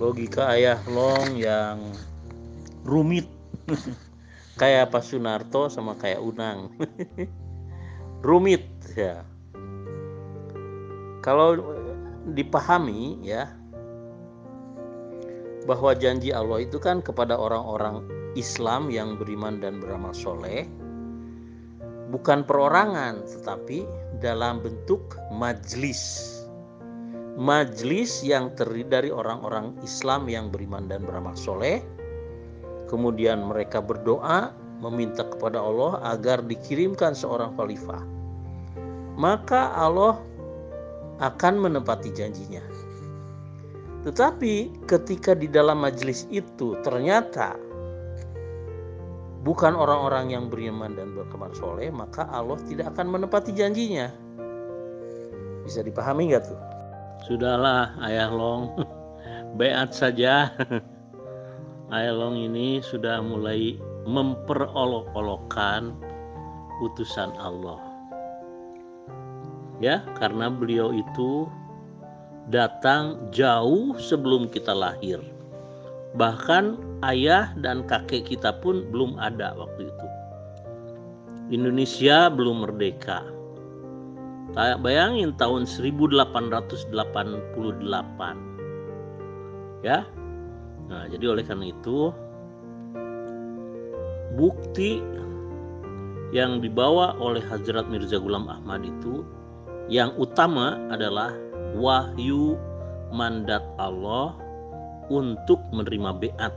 logika ayah long yang rumit kayak Pak Sunarto sama kayak Unang. Rumit ya. Kalau dipahami ya, bahwa janji Allah itu kan kepada orang-orang Islam yang beriman dan beramal soleh, bukan perorangan tetapi dalam bentuk majlis. Majlis yang terdiri dari orang-orang Islam yang beriman dan beramal soleh. Kemudian mereka berdoa meminta kepada Allah agar dikirimkan seorang khalifah. Maka Allah akan menepati janjinya. Tetapi ketika di dalam majelis itu ternyata bukan orang-orang yang beriman dan beramal soleh, maka Allah tidak akan menepati janjinya. Bisa dipahami nggak tuh? Sudahlah ayah long, beat saja. Ayah long ini sudah mulai memperolok-olokkan utusan Allah. Ya, karena beliau itu datang jauh sebelum kita lahir. Bahkan ayah dan kakek kita pun belum ada waktu itu. Indonesia belum merdeka. Bayangin tahun 1888. Ya. Nah, jadi oleh karena itu bukti yang dibawa oleh Hadrat Mirza Ghulam Ahmad itu yang utama adalah wahyu mandat Allah untuk menerima beat.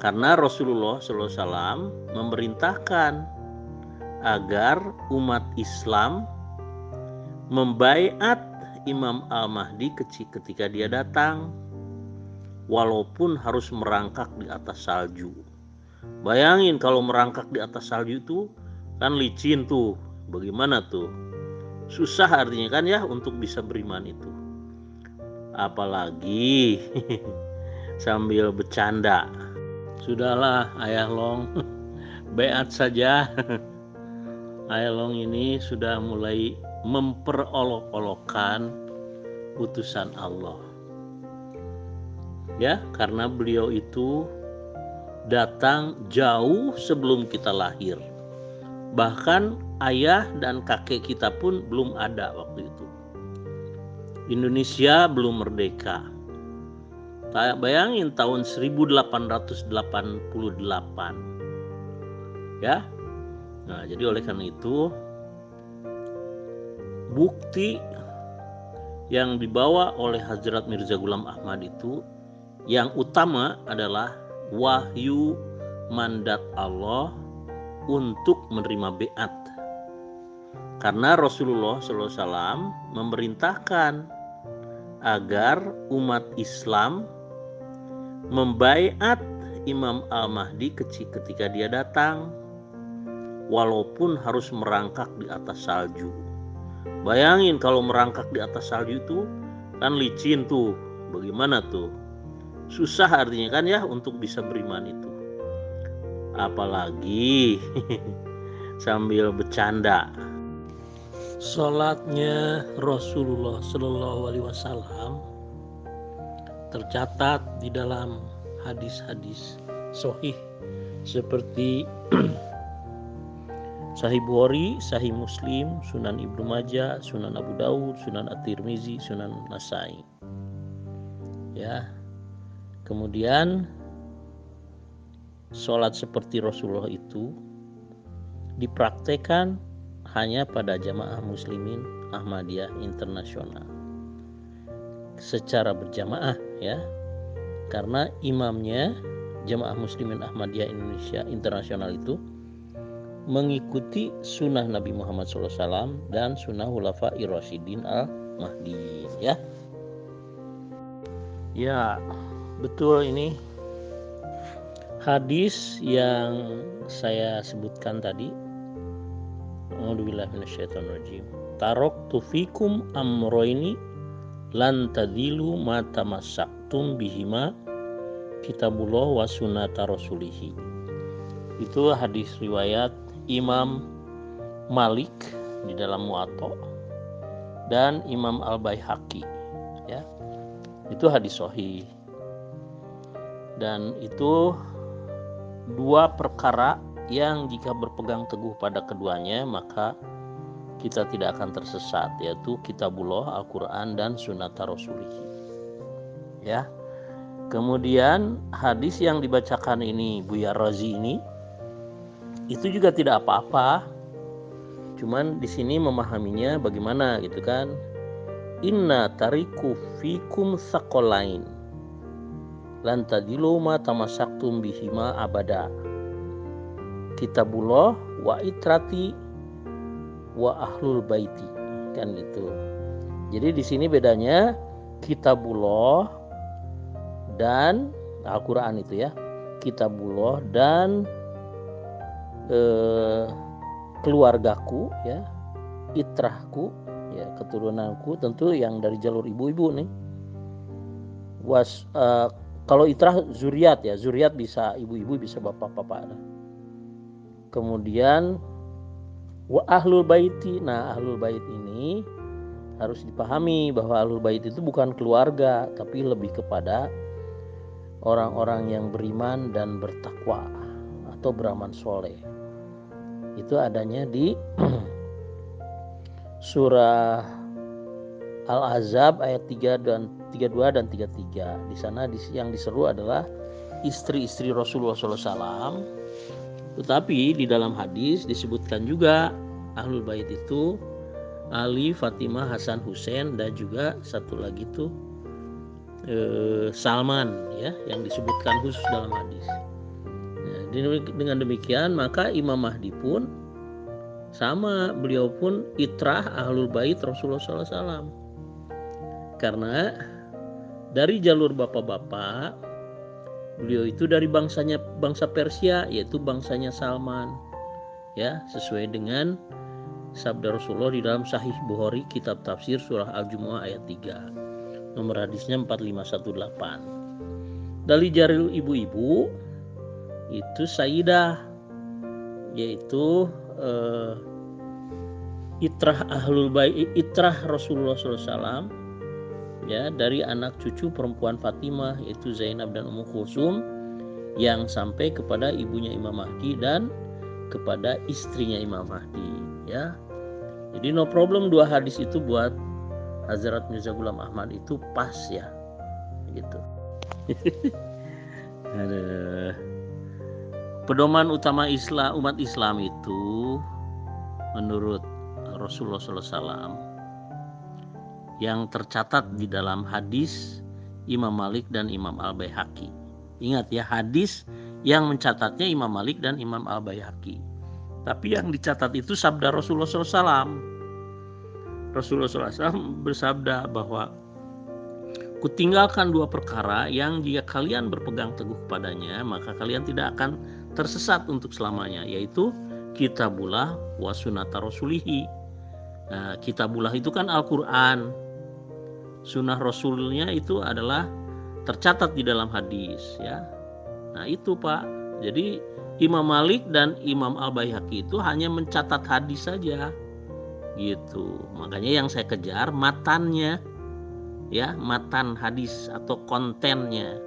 Karena Rasulullah SAW memerintahkan agar umat Islam membaiat Imam Al-Mahdi ketika dia datang, walaupun harus merangkak di atas salju. Bayangin kalau merangkak di atas salju itu kan licin tuh, bagaimana tuh? Susah artinya kan ya untuk bisa beriman itu. Apalagi sambil bercanda. Sudahlah ayah long, beat saja. Ayah long ini sudah mulai memperolok-olokkan utusan Allah. Ya, karena beliau itu datang jauh sebelum kita lahir. Bahkan ayah dan kakek kita pun belum ada waktu itu. Indonesia belum merdeka. Bayangin tahun 1888. Ya. Nah, jadi oleh karena itu bukti yang dibawa oleh Hadrat Mirza Ghulam Ahmad itu yang utama adalah wahyu mandat Allah untuk menerima beat. Karena Rasulullah SAW memerintahkan agar umat Islam membaiat Imam Al-Mahdi ketika dia datang, walaupun harus merangkak di atas salju. Bayangin kalau merangkak di atas salju itu kan licin tuh, bagaimana tuh? Susah artinya kan ya untuk bisa beriman itu. Apalagi sambil bercanda. Salatnya Rasulullah Shallallahu Alaihi Wasallam tercatat di dalam hadis-hadis sahih seperti Sahih Bukhari, Sahih Muslim, Sunan Ibnu Majah, Sunan Abu Daud, Sunan At-Tirmizi, Sunan Nasai. Ya. Kemudian sholat seperti Rasulullah itu dipraktekkan hanya pada jamaah muslimin Ahmadiyah internasional. Secara berjamaah ya. Karena imamnya jamaah muslimin Ahmadiyah Indonesia internasional itu mengikuti sunnah Nabi Muhammad SAW dan sunnah Khulafa'i Rasyidin Al-Mahdi ya. Ya, betul ini hadis yang saya sebutkan tadi. A'udzubillahi minasyaitonirrajim. Taraktu fikum amroini lan tadilu ma tamassaktum bihima kitabullah wa sunnata rasulihi. Itu hadis riwayat Imam Malik di dalam Muwatta dan Imam Al-Baihaqi ya. Itu hadis sahih. Dan itu dua perkara yang jika berpegang teguh pada keduanya maka kita tidak akan tersesat, yaitu kitabullah Al-Quran dan sunnah Rasulih. Ya. Kemudian hadis yang dibacakan ini Buya Razi ini itu juga tidak apa-apa. Cuman di sini memahaminya bagaimana gitu kan. Inna tariku fikum saqalain lan tadilu ma tamassaktum bihima abada. Kitabullah wa itrati wa ahlul baiti, kan gitu. Jadi di sini bedanya kitabullah dan Al-Quran itu ya, kitabullah dan keluargaku ya, itrahku ya, keturunanku, tentu yang dari jalur ibu-ibu nih. Kalau itrah zuriat ya, zuriat bisa ibu-ibu bisa bapak-bapak. Kemudian wa ahlul baiti. Nah, ahlul bait ini harus dipahami bahwa ahlul bait itu bukan keluarga, tapi lebih kepada orang-orang yang beriman dan bertakwa atau beramal soleh. Itu adanya di surah Al-Ahzab ayat 3 dan 32 dan 33. Di sana yang diseru adalah istri-istri Rasulullah SAW. Tetapi di dalam hadis disebutkan juga ahlul bait itu Ali, Fatimah, Hasan, Husain, dan juga satu lagi tuh Salman ya, yang disebutkan khusus dalam hadis. Nah, dengan demikian maka Imam Mahdi pun sama, beliau pun itrah ahlul bait Rasulullah SAW. Karena dari jalur bapak-bapak, beliau itu dari bangsa Persia, yaitu bangsanya Salman. Ya, sesuai dengan sabda Rasulullah di dalam Sahih Bukhari kitab tafsir surah Al-Jumu'ah ayat 3. Nomor hadisnya 4518. Dari jalur ibu-ibu itu Sayyidah, yaitu itrah ahlul bait, itrah Rasulullah SAW ya, dari anak cucu perempuan Fatimah yaitu Zainab dan Ummu Kulsum yang sampai kepada ibunya Imam Mahdi dan kepada istrinya Imam Mahdi ya. Jadi no problem, dua hadis itu buat Hazrat Mirza Ghulam Ahmad itu pas ya gitu. Pedoman utama umat Islam itu menurut Rasulullah SAW yang tercatat di dalam hadis Imam Malik dan Imam Al-Baihaqi. Ingat ya, hadis yang mencatatnya Imam Malik dan Imam Al-Baihaqi. Tapi yang dicatat itu sabda Rasulullah SAW. Rasulullah SAW bersabda bahwa kutinggalkan dua perkara yang jika kalian berpegang teguh padanya maka kalian tidak akan tersesat untuk selamanya, yaitu kitabullah wa sunnata rasulihi. Nah, kitabullah itu kan Al-Quran, sunnah Rasulnya itu adalah tercatat di dalam hadis ya. Nah itu Pak, jadi Imam Malik dan Imam Al-Baihaqi itu hanya mencatat hadis saja gitu. Makanya yang saya kejar matannya ya, matan hadis atau kontennya.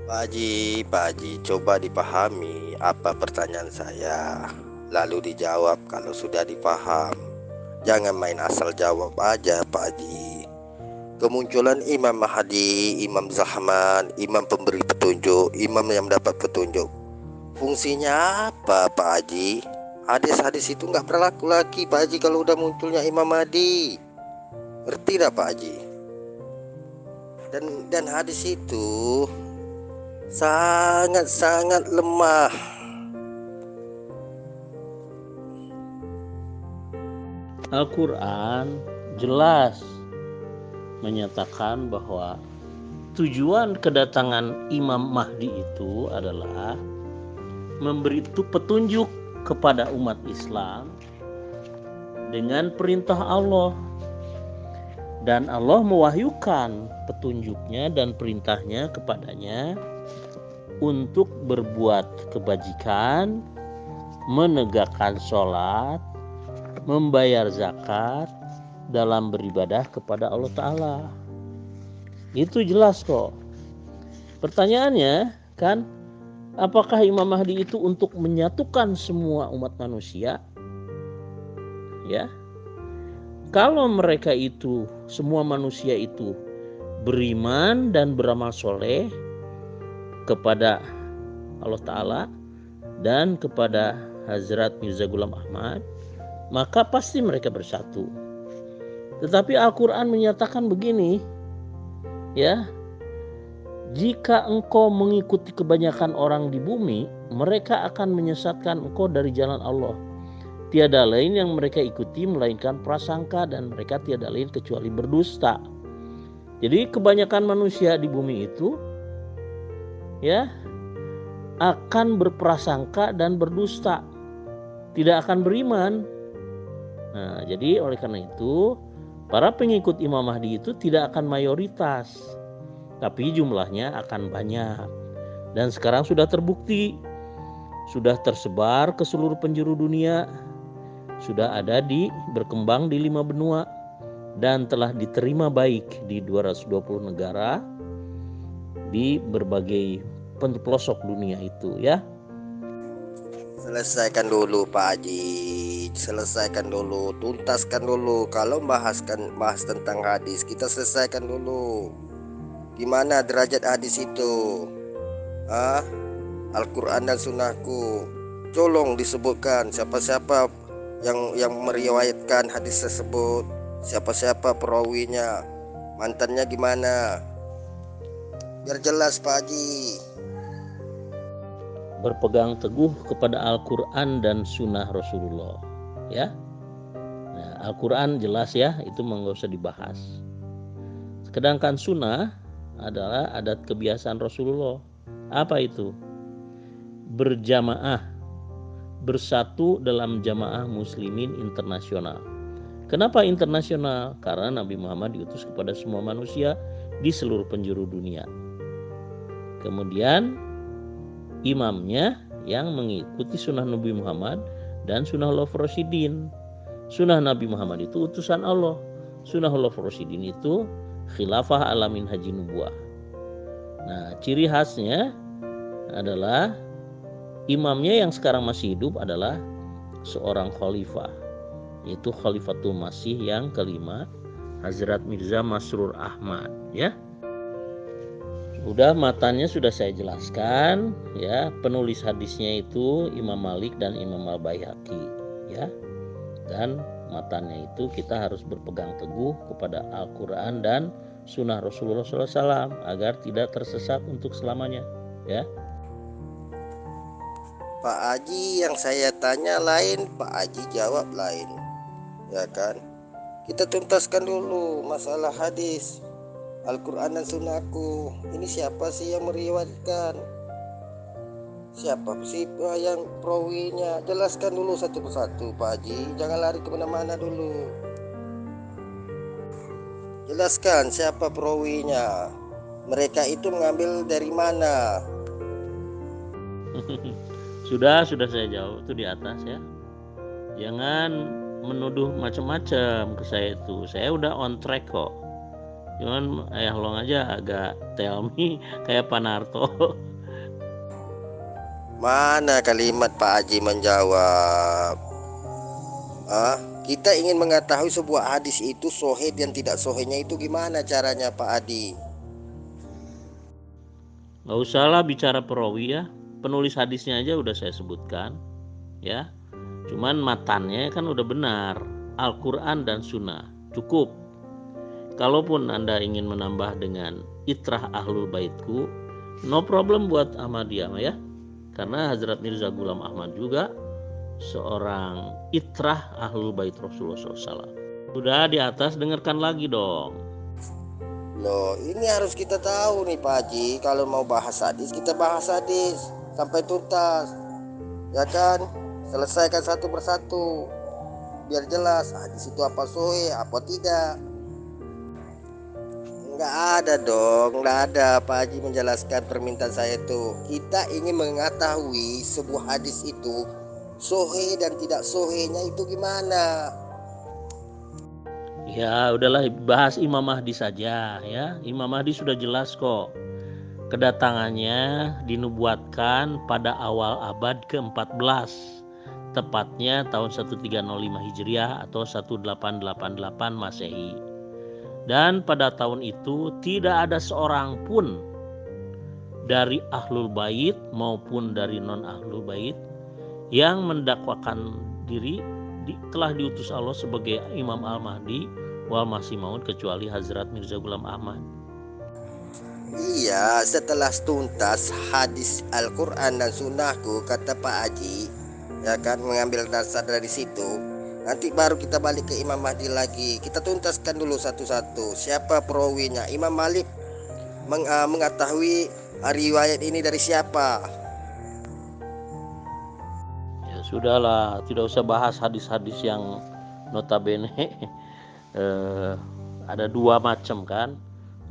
Pak Haji, coba dipahami apa pertanyaan saya, lalu dijawab kalau sudah dipaham. Jangan main asal jawab aja Pak Haji. Kemunculan Imam Mahdi, Imam Zaman, Imam pemberi petunjuk, Imam yang mendapat petunjuk, fungsinya apa Pak Haji? Hadis-hadis itu nggak berlaku lagi Pak Haji kalau udah munculnya Imam Mahdi. Ngerti dah Pak Haji? Dan hadis itu sangat lemah. Al-Quran jelas menyatakan bahwa tujuan kedatangan Imam Mahdi itu adalah memberi petunjuk kepada umat Islam dengan perintah Allah, dan Allah mewahyukan petunjuknya dan perintahnya kepadanya untuk berbuat kebajikan, menegakkan sholat, membayar zakat, dalam beribadah kepada Allah Ta'ala. Itu jelas kok. Pertanyaannya kan, apakah Imam Mahdi itu untuk menyatukan semua umat manusia? Ya. Kalau mereka itu, semua manusia itu beriman dan beramal soleh kepada Allah Ta'ala dan kepada Hazrat Mirza Ghulam Ahmad, maka pasti mereka bersatu. Tetapi Al-Quran menyatakan begini, ya, jika engkau mengikuti kebanyakan orang di bumi, mereka akan menyesatkan engkau dari jalan Allah. Tiada lain yang mereka ikuti melainkan prasangka, dan mereka tiada lain kecuali berdusta. Jadi kebanyakan manusia di bumi itu ya akan berprasangka dan berdusta, tidak akan beriman. Nah, jadi oleh karena itu para pengikut Imam Mahdi itu tidak akan mayoritas, tapi jumlahnya akan banyak. Dan sekarang sudah terbukti, sudah tersebar ke seluruh penjuru dunia, sudah ada berkembang di 5 benua, dan telah diterima baik di 220 negara di berbagai pelosok dunia itu, ya. Selesaikan dulu Pak Haji, selesaikan dulu, tuntaskan dulu. Kalau bahas tentang hadis, kita selesaikan dulu. Gimana derajat hadis itu? Al-Quran dan Sunnahku. Tolong disebutkan siapa-siapa yang meriwayatkan hadis tersebut, siapa-siapa perawinya, mantannya gimana, biar jelas Pak Haji. Berpegang teguh kepada Al-Quran dan Sunnah Rasulullah, ya. Nah, Al-Quran jelas ya, itu nggak usah dibahas. Sedangkan Sunnah adalah adat kebiasaan Rasulullah. Apa itu? Berjamaah, bersatu dalam jamaah muslimin internasional. Kenapa internasional? Karena Nabi Muhammad diutus kepada semua manusia di seluruh penjuru dunia. Kemudian imamnya yang mengikuti sunnah Nabi Muhammad dan sunnah Khulafaur Rasyidin. Sunnah Nabi Muhammad itu utusan Allah, sunnah Khulafaur Rasyidin itu khilafah ala minhaji nubuwah. Nah, ciri khasnya adalah imamnya yang sekarang masih hidup adalah seorang khalifah, yaitu Khalifatul Masih yang kelima, Hazrat Mirza Masrur Ahmad, ya. Udah, matanya sudah saya jelaskan, ya. Penulis hadisnya itu Imam Malik dan Imam Al-Baihaqi, ya. Dan matanya itu kita harus berpegang teguh kepada Al-Quran dan Sunnah Rasulullah SAW agar tidak tersesat untuk selamanya, ya. Pak Haji yang saya tanya lain, Pak Haji jawab lain, ya kan? Kita tuntaskan dulu masalah hadis Al-Quran dan Sunnahku. Ini siapa sih yang meriwayatkan? Siapa sih yang perawinya? Jelaskan dulu satu persatu Pak Haji, jangan lari kemana-mana dulu. Jelaskan siapa perawinya, mereka itu mengambil dari mana? Sudah saya jawab itu di atas, ya. Jangan menuduh macam-macam ke saya itu. Saya udah on track kok. Cuman Ayah Long aja agak tell me kayak Pak Narto. Mana kalimat Pak Haji menjawab? Kita ingin mengetahui sebuah hadis itu sahih dan tidak sahihnya itu gimana caranya Pak Haji? Gak usahlah bicara perawi, ya. Penulis hadisnya aja udah saya sebutkan, ya. Cuman matannya kan udah benar, Al-Quran dan Sunnah, cukup. Kalaupun Anda ingin menambah dengan itrah Ahlul Baitku, no problem buat Ahmadiyah, ya. Karena Hazrat Mirza Ghulam Ahmad juga seorang itrah Ahlul Bait Rasulullah SAW. Sudah di atas, dengarkan lagi dong. Loh, ini harus kita tahu nih Pak Haji. Kalau mau bahas hadis, kita bahas hadis sampai tuntas, ya kan? Selesaikan satu persatu biar jelas hadis itu apa sahih apa tidak. Nggak ada dong, nggak ada Pak Haji menjelaskan permintaan saya itu. Kita ingin mengetahui sebuah hadis itu sahih dan tidak sahihnya itu gimana. Ya udahlah, bahas Imam Mahdi saja ya. Imam Mahdi sudah jelas kok. Kedatangannya dinubuatkan pada awal abad ke-14. Tepatnya tahun 1305 Hijriah atau 1888 Masehi. Dan pada tahun itu tidak ada seorang pun dari Ahlul Bait maupun dari non Ahlul Bait yang mendakwakan diri telah diutus Allah sebagai Imam Al-Mahdi wal Masih Maud kecuali Hazrat Mirza Ghulam Ahmad. Iya, setelah tuntas hadis Al-Quran dan Sunnahku, kata Pak Haji, ya kan, mengambil dasar dari situ, nanti baru kita balik ke Imam Mahdi lagi. Kita tuntaskan dulu satu-satu. Siapa perawinya? Imam Malik mengetahui riwayat ini dari siapa? Ya sudahlah, tidak usah bahas hadis-hadis yang notabene ada dua macam kan.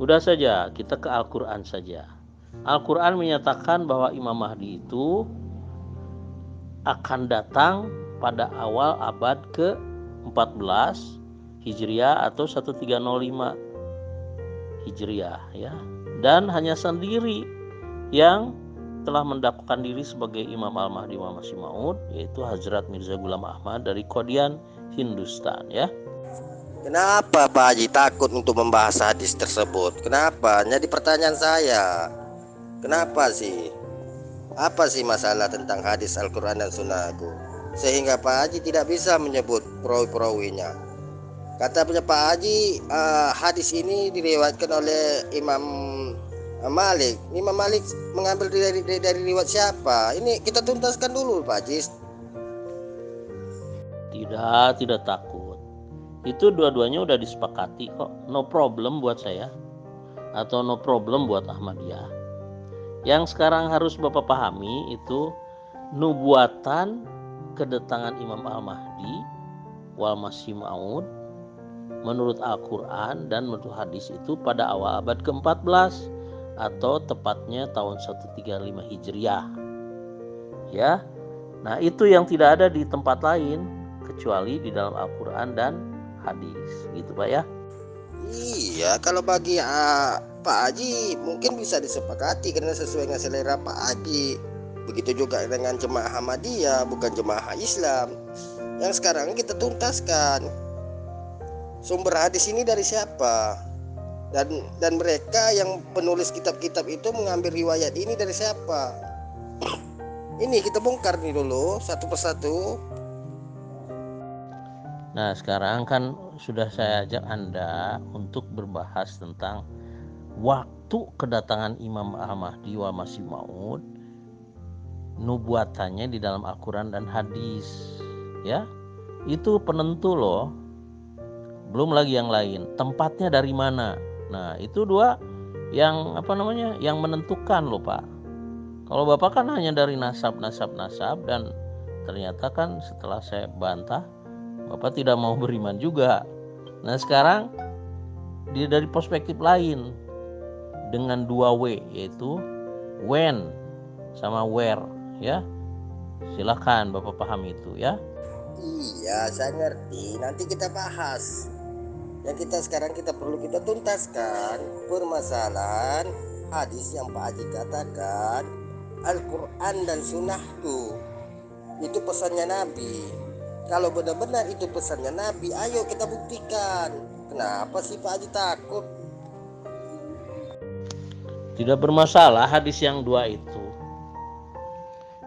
Udah saja kita ke Al-Quran saja. Al-Quran menyatakan bahwa Imam Mahdi itu akan datang pada awal abad ke-14 Hijriah atau 1305 Hijriah ya. Dan hanya sendiri yang telah mendakwakan diri sebagai Imam Al-Mahdi wa Masih Maud, yaitu Hazrat Mirza Ghulam Ahmad dari Qadian, Hindustan ya. Kenapa Pak Haji takut untuk membahas hadis tersebut? Kenapa? Jadi pertanyaan saya, kenapa sih? Apa sih masalah tentang hadis Al-Quran dan Sunnahku sehingga Pak Haji tidak bisa menyebut perawi-perawinya? Kata punya Pak Haji, hadis ini diriwayatkan oleh Imam Malik. Imam Malik mengambil dari riwayat siapa? Ini kita tuntaskan dulu Pak Haji. Tidak takut. Itu dua-duanya udah disepakati kok. No problem buat saya atau no problem buat Ahmadiyah. Yang sekarang harus Bapak pahami itu nubuatan kedatangan Imam Al-Mahdi wal Masih Maud menurut Al-Quran dan menurut hadis itu pada awal abad ke-14 atau tepatnya tahun 135 Hijriah. Ya. Nah, itu yang tidak ada di tempat lain kecuali di dalam Al-Quran dan hadis, gitu Pak ya. Iya, kalau bagi Pak Haji mungkin bisa disepakati karena sesuai dengan selera Pak Haji. Begitu juga dengan jemaah Ahmadiyah, bukan jemaah Islam. Yang sekarang kita tuntaskan sumber hadis ini dari siapa, dan mereka yang penulis kitab-kitab itu mengambil riwayat ini dari siapa. Ini kita bongkar nih dulu satu persatu. Nah, sekarang kan sudah saya ajak Anda untuk berbahas tentang waktu kedatangan Imam Al-Mahdi wa Masih Maud, nubuatannya di dalam Al-Quran dan hadis. Ya, itu penentu loh. Belum lagi yang lain. Tempatnya dari mana? Nah, itu dua yang yang menentukan loh Pak. Kalau Bapak kan hanya dari nasab dan ternyata kan setelah saya bantah Bapak tidak mau beriman juga. Nah sekarang dari perspektif lain dengan 2W yaitu when sama where ya. Silakan Bapak paham itu ya. Iya, saya ngerti. Nanti kita bahas. Yang sekarang kita perlu kita tuntaskan permasalahan hadis yang Pak Haji katakan Al-Quran dan Sunnahku itu pesannya Nabi. Kalau benar-benar itu pesannya Nabi, ayo kita buktikan. Kenapa sih Pak Haji takut? Tidak bermasalah hadis yang dua itu.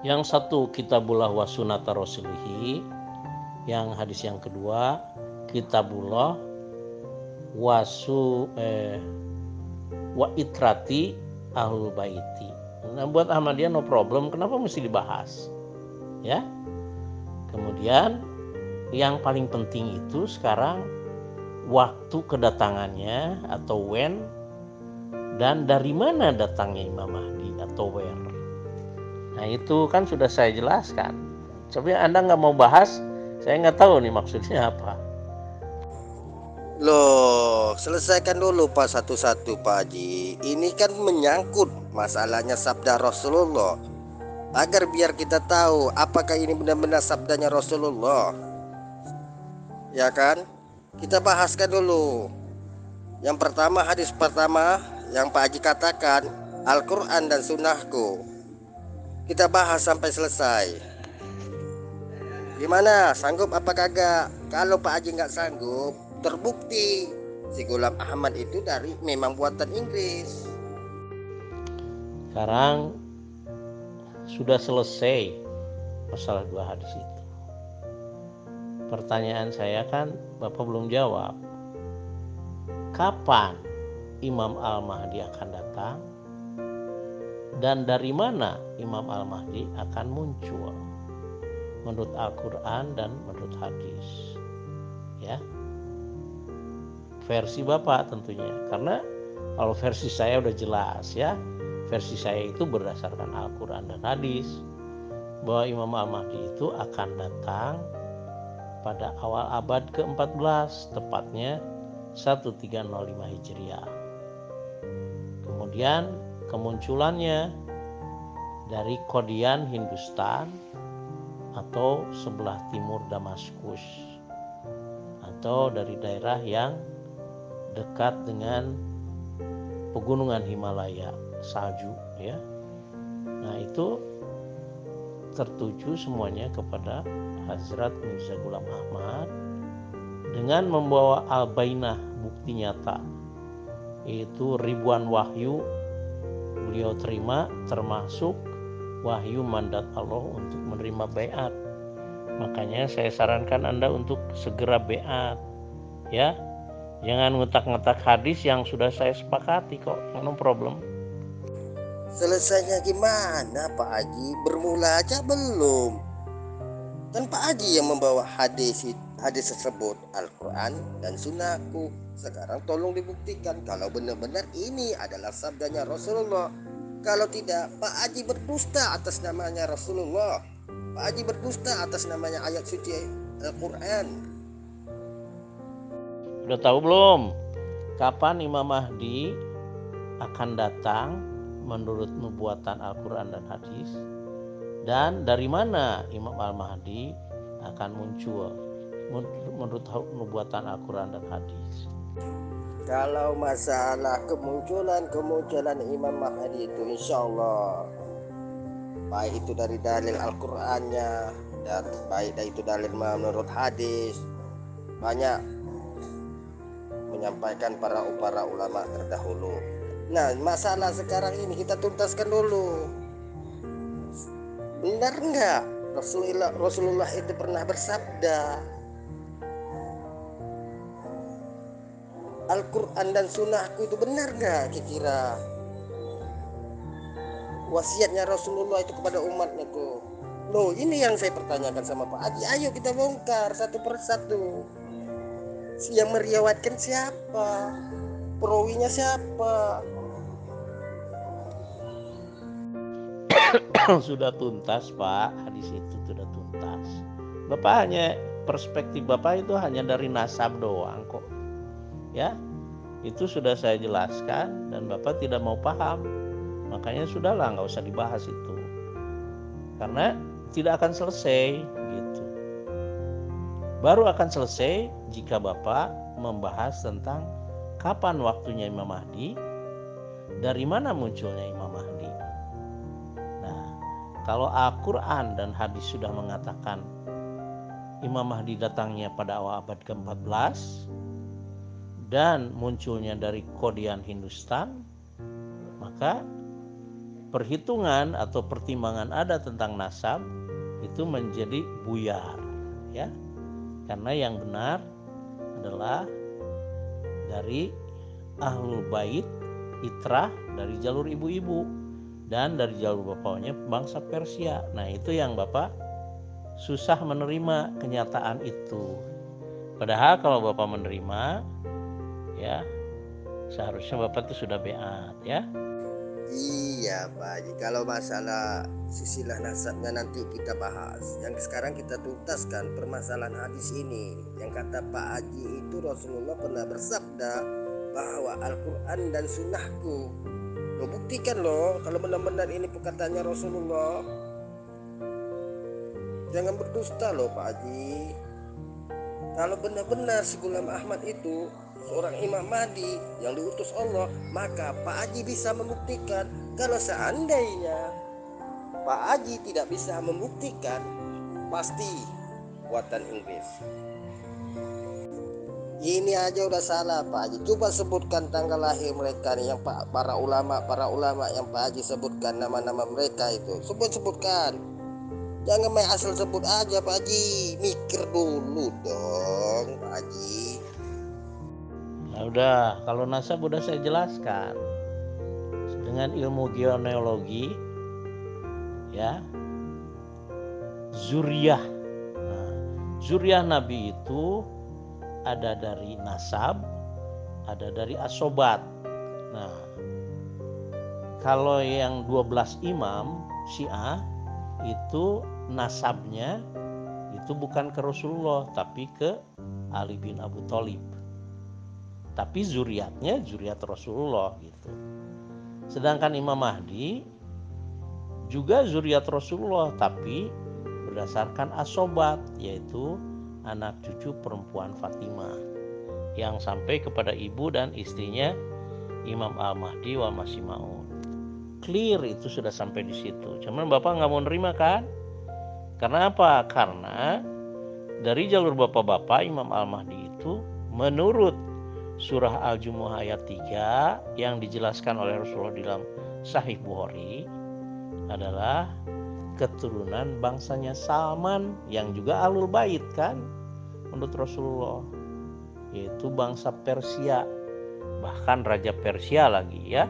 Yang satu Kitabullah wa Sunnata Rasulihi, yang hadis yang kedua Kitabullah wa itrati ahlul baiti. Nah, buat Ahmadiyah no problem, kenapa mesti dibahas? Ya. Kemudian yang paling penting itu sekarang waktu kedatangannya atau when, dan dari mana datangnya Imam Mahdi atau where. Nah itu kan sudah saya jelaskan. Coba Anda nggak mau bahas, saya nggak tahu nih maksudnya apa. Loh, selesaikan dulu Pak satu-satu Pak Haji. Ini kan menyangkut masalahnya sabda Rasulullah. Agar biar kita tahu apakah ini benar-benar sabdanya Rasulullah. Ya kan? Kita bahaskan dulu. Yang pertama, hadis pertama yang Pak Haji katakan, Al-Quran dan Sunnahku. Kita bahas sampai selesai. Gimana, sanggup apa kagak? Kalau Pak Haji nggak sanggup, terbukti si Ghulam Ahmad itu memang buatan Inggris. Sekarang sudah selesai masalah dua hadis itu. Pertanyaan saya kan Bapak belum jawab. Kapan Imam Al-Mahdi akan datang? Dan dari mana Imam Al-Mahdi akan muncul? Menurut Al-Quran dan menurut hadis. Ya. Versi Bapak tentunya. Karena kalau versi saya udah jelas ya. Versi saya itu berdasarkan Al-Quran dan hadis. Bahwa Imam Al-Mahdi itu akan datang pada awal abad ke-14. Tepatnya 1305 Hijriah. Kemudian kemunculannya dari Qadian Hindustan atau sebelah timur Damaskus atau dari daerah yang dekat dengan pegunungan Himalaya, salju ya. Nah, itu tertuju semuanya kepada Hazrat Mirza Ghulam Ahmad dengan membawa al-bainah, bukti nyata, yaitu ribuan wahyu beliau terima, termasuk wahyu mandat Allah untuk menerima baiat. Makanya saya sarankan Anda untuk segera baiat ya. Jangan ngetak-ngetak hadis yang sudah saya sepakati kok, no problem. Selesainya gimana Pak Haji? Bermula aja belum. Dan Pak Haji yang membawa hadis tersebut, Al-Quran dan Sunnahku. Sekarang tolong dibuktikan kalau benar-benar ini adalah sabdanya Rasulullah. Kalau tidak, Pak Haji berdusta atas namanya Rasulullah. Pak Haji berdusta atas namanya ayat suci Al-Quran. Udah tahu belum? Kapan Imam Mahdi akan datang menurut nubuatan Al-Quran dan hadis? Dan dari mana Imam Al-Mahdi akan muncul menurut nubuatan Al-Quran dan hadis? Kalau masalah kemunculan Imam Mahdi itu insya Allah, baik itu dari dalil Al-Qurannya dan baik itu dalil menurut hadis, banyak menyampaikan para ulama terdahulu. Nah, masalah sekarang ini kita tuntaskan dulu. Benar nggak Rasulullah itu pernah bersabda, Al-Quran dan Sunnahku itu benar nggak kira-kira wasiatnya Rasulullah itu kepada umatnya tuh? Loh, ini yang saya pertanyakan sama Pak Haji. Ayo kita bongkar satu persatu. Yang meriwayatkan siapa? Perawinya siapa? Sudah tuntas Pak, hadis itu sudah tuntas. Bapak hanya perspektif Bapak itu hanya dari nasab doang kok. Ya, itu sudah saya jelaskan dan Bapak tidak mau paham. Makanya sudahlah, nggak usah dibahas itu. Karena tidak akan selesai gitu. Baru akan selesai jika Bapak membahas tentang kapan waktunya Imam Mahdi, dari mana munculnya Imam Mahdi. Nah, kalau Al-Quran dan hadis sudah mengatakan Imam Mahdi datangnya pada awal abad ke-14 dan munculnya dari Qadian Hindustan, maka perhitungan atau pertimbangan ada tentang nasab itu menjadi buyar ya. Karena yang benar adalah dari Ahlul Bait, Itrah dari jalur ibu-ibu dan dari jalur bapaknya bangsa Persia. Nah, itu yang Bapak susah menerima kenyataan itu. Padahal kalau Bapak menerima ya, seharusnya Bapak itu sudah baiat ya. Iya Pak Haji, kalau masalah silsilah nasabnya nanti kita bahas. Yang sekarang kita tuntaskan permasalahan hadis ini. Yang kata Pak Haji itu Rasulullah pernah bersabda bahwa Al-Quran dan Sunnahku. Lo buktikan loh kalau benar-benar ini perkataannya Rasulullah. Jangan berdusta loh Pak Haji. Kalau benar-benar si Gulam Ahmad itu seorang Imam Mahdi yang diutus Allah, maka Pak Haji bisa membuktikan. Kalau seandainya Pak Haji tidak bisa membuktikan, pasti buatan Inggris. Ini aja udah salah Pak Haji. Coba sebutkan tanggal lahir mereka nih, yang para ulama yang Pak Haji sebutkan nama-nama mereka itu. Sebutkan. Jangan main asal sebut aja Pak Haji. Mikir dulu dong Pak Haji. Nah udah, kalau nasab udah saya jelaskan. Dengan ilmu genealogi, ya, zuriyah. Nah, zuriyah Nabi itu ada dari nasab, ada dari asobat. Nah, kalau yang 12 imam Syiah itu nasabnya itu bukan ke Rasulullah tapi ke Ali bin Abu Thalib. Tapi zuriatnya zuriat Rasulullah gitu. Sedangkan Imam Mahdi juga zuriat Rasulullah tapi berdasarkan asobat, yaitu anak cucu perempuan Fatimah yang sampai kepada ibu dan istrinya Imam Al-Mahdi wal Masih Maud. Clear itu sudah sampai di situ. Cuman Bapak nggak mau nerima kan? Karena apa? Karena dari jalur bapak-bapak Imam Al-Mahdi itu menurut surah Al-Jumu'ah ayat 3 yang dijelaskan oleh Rasulullah dalam Sahih Bukhari adalah keturunan bangsanya Salman yang juga Ahlul Bait kan menurut Rasulullah, yaitu bangsa Persia, bahkan Raja Persia lagi ya.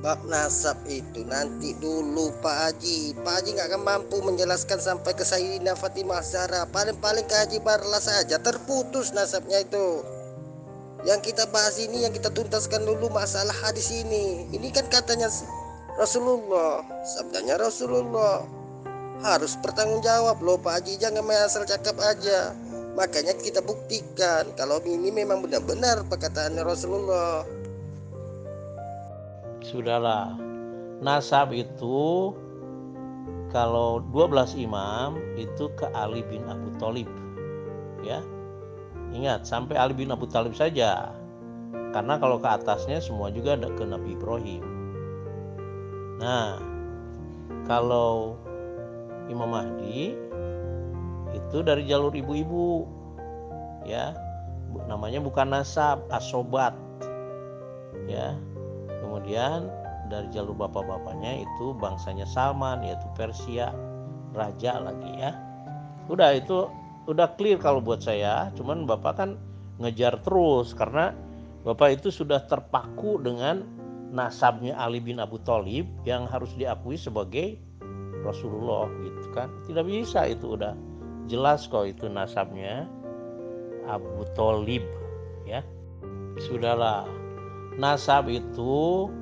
Bab nasab itu nanti dulu Pak Haji. Pak Haji nggak akan mampu menjelaskan sampai ke Sayyidina Fatimah Zahra. Paling-paling ke Haji Barla saja terputus nasabnya itu. Yang kita bahas ini, yang kita tuntaskan dulu masalah hadis ini. Ini kan katanya Rasulullah, sabdanya Rasulullah. Harus bertanggung jawab loh Pak Haji, jangan main asal cakap aja. Makanya kita buktikan kalau ini memang benar-benar perkataan Rasulullah. Sudahlah, nasab itu kalau 12 imam itu ke Ali bin Abu Thalib ya. Ingat, sampai Ali bin Abu Thalib saja. Karena kalau ke atasnya semua juga ada ke Nabi Ibrahim. Nah, kalau Imam Mahdi itu dari jalur ibu-ibu ya. Namanya bukan nasab, asobat. Ya. Kemudian dari jalur bapak-bapaknya itu bangsanya Salman, yaitu Persia, raja lagi ya. Udah itu udah clear kalau buat saya. Cuman Bapak kan ngejar terus karena Bapak itu sudah terpaku dengan nasabnya Ali bin Abu Thalib yang harus diakui sebagai Rasulullah gitu kan. Tidak bisa, itu udah jelas kok itu nasabnya Abu Thalib ya. Sudahlah, nasab itu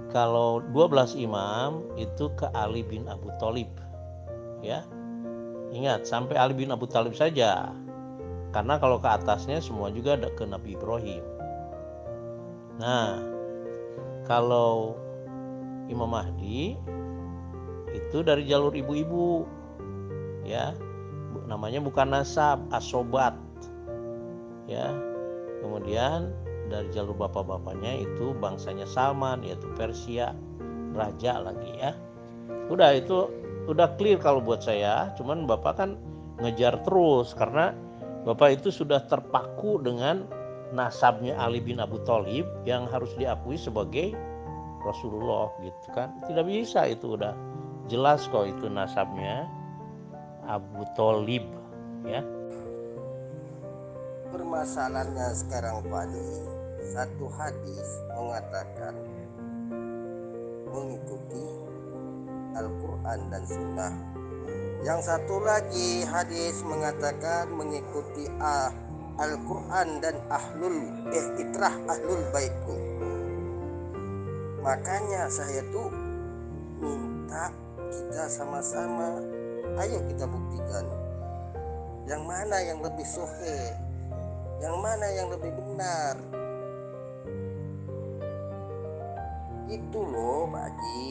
kalau 12 imam itu ke Ali bin Abu Thalib ya. Ingat, sampai Ali bin Abu Thalib saja. Karena kalau ke atasnya semua juga ada ke Nabi Ibrahim. Nah, kalau Imam Mahdi itu dari jalur ibu-ibu ya. Namanya bukan nasab, asobat ya. Kemudian dari jalur bapak-bapaknya itu bangsanya Salman, yaitu Persia, raja lagi ya. Udah itu udah clear kalau buat saya. Cuman Bapak kan ngejar terus karena Bapak itu sudah terpaku dengan nasabnya Ali bin Abu Thalib yang harus diakui sebagai Rasulullah gitu kan. Tidak bisa, itu udah jelas kok itu nasabnya Abu Thalib ya. Permasalahannya sekarang Pak Haji, satu hadis mengatakan mengikuti Al-Quran dan Sunnah. Yang satu lagi hadis mengatakan mengikuti Al-Quran dan itrah ahlul baitku. Makanya saya tuh minta kita sama-sama, ayo kita buktikan yang mana yang lebih sahih, yang mana yang lebih benar. Itu loh Pak Haji.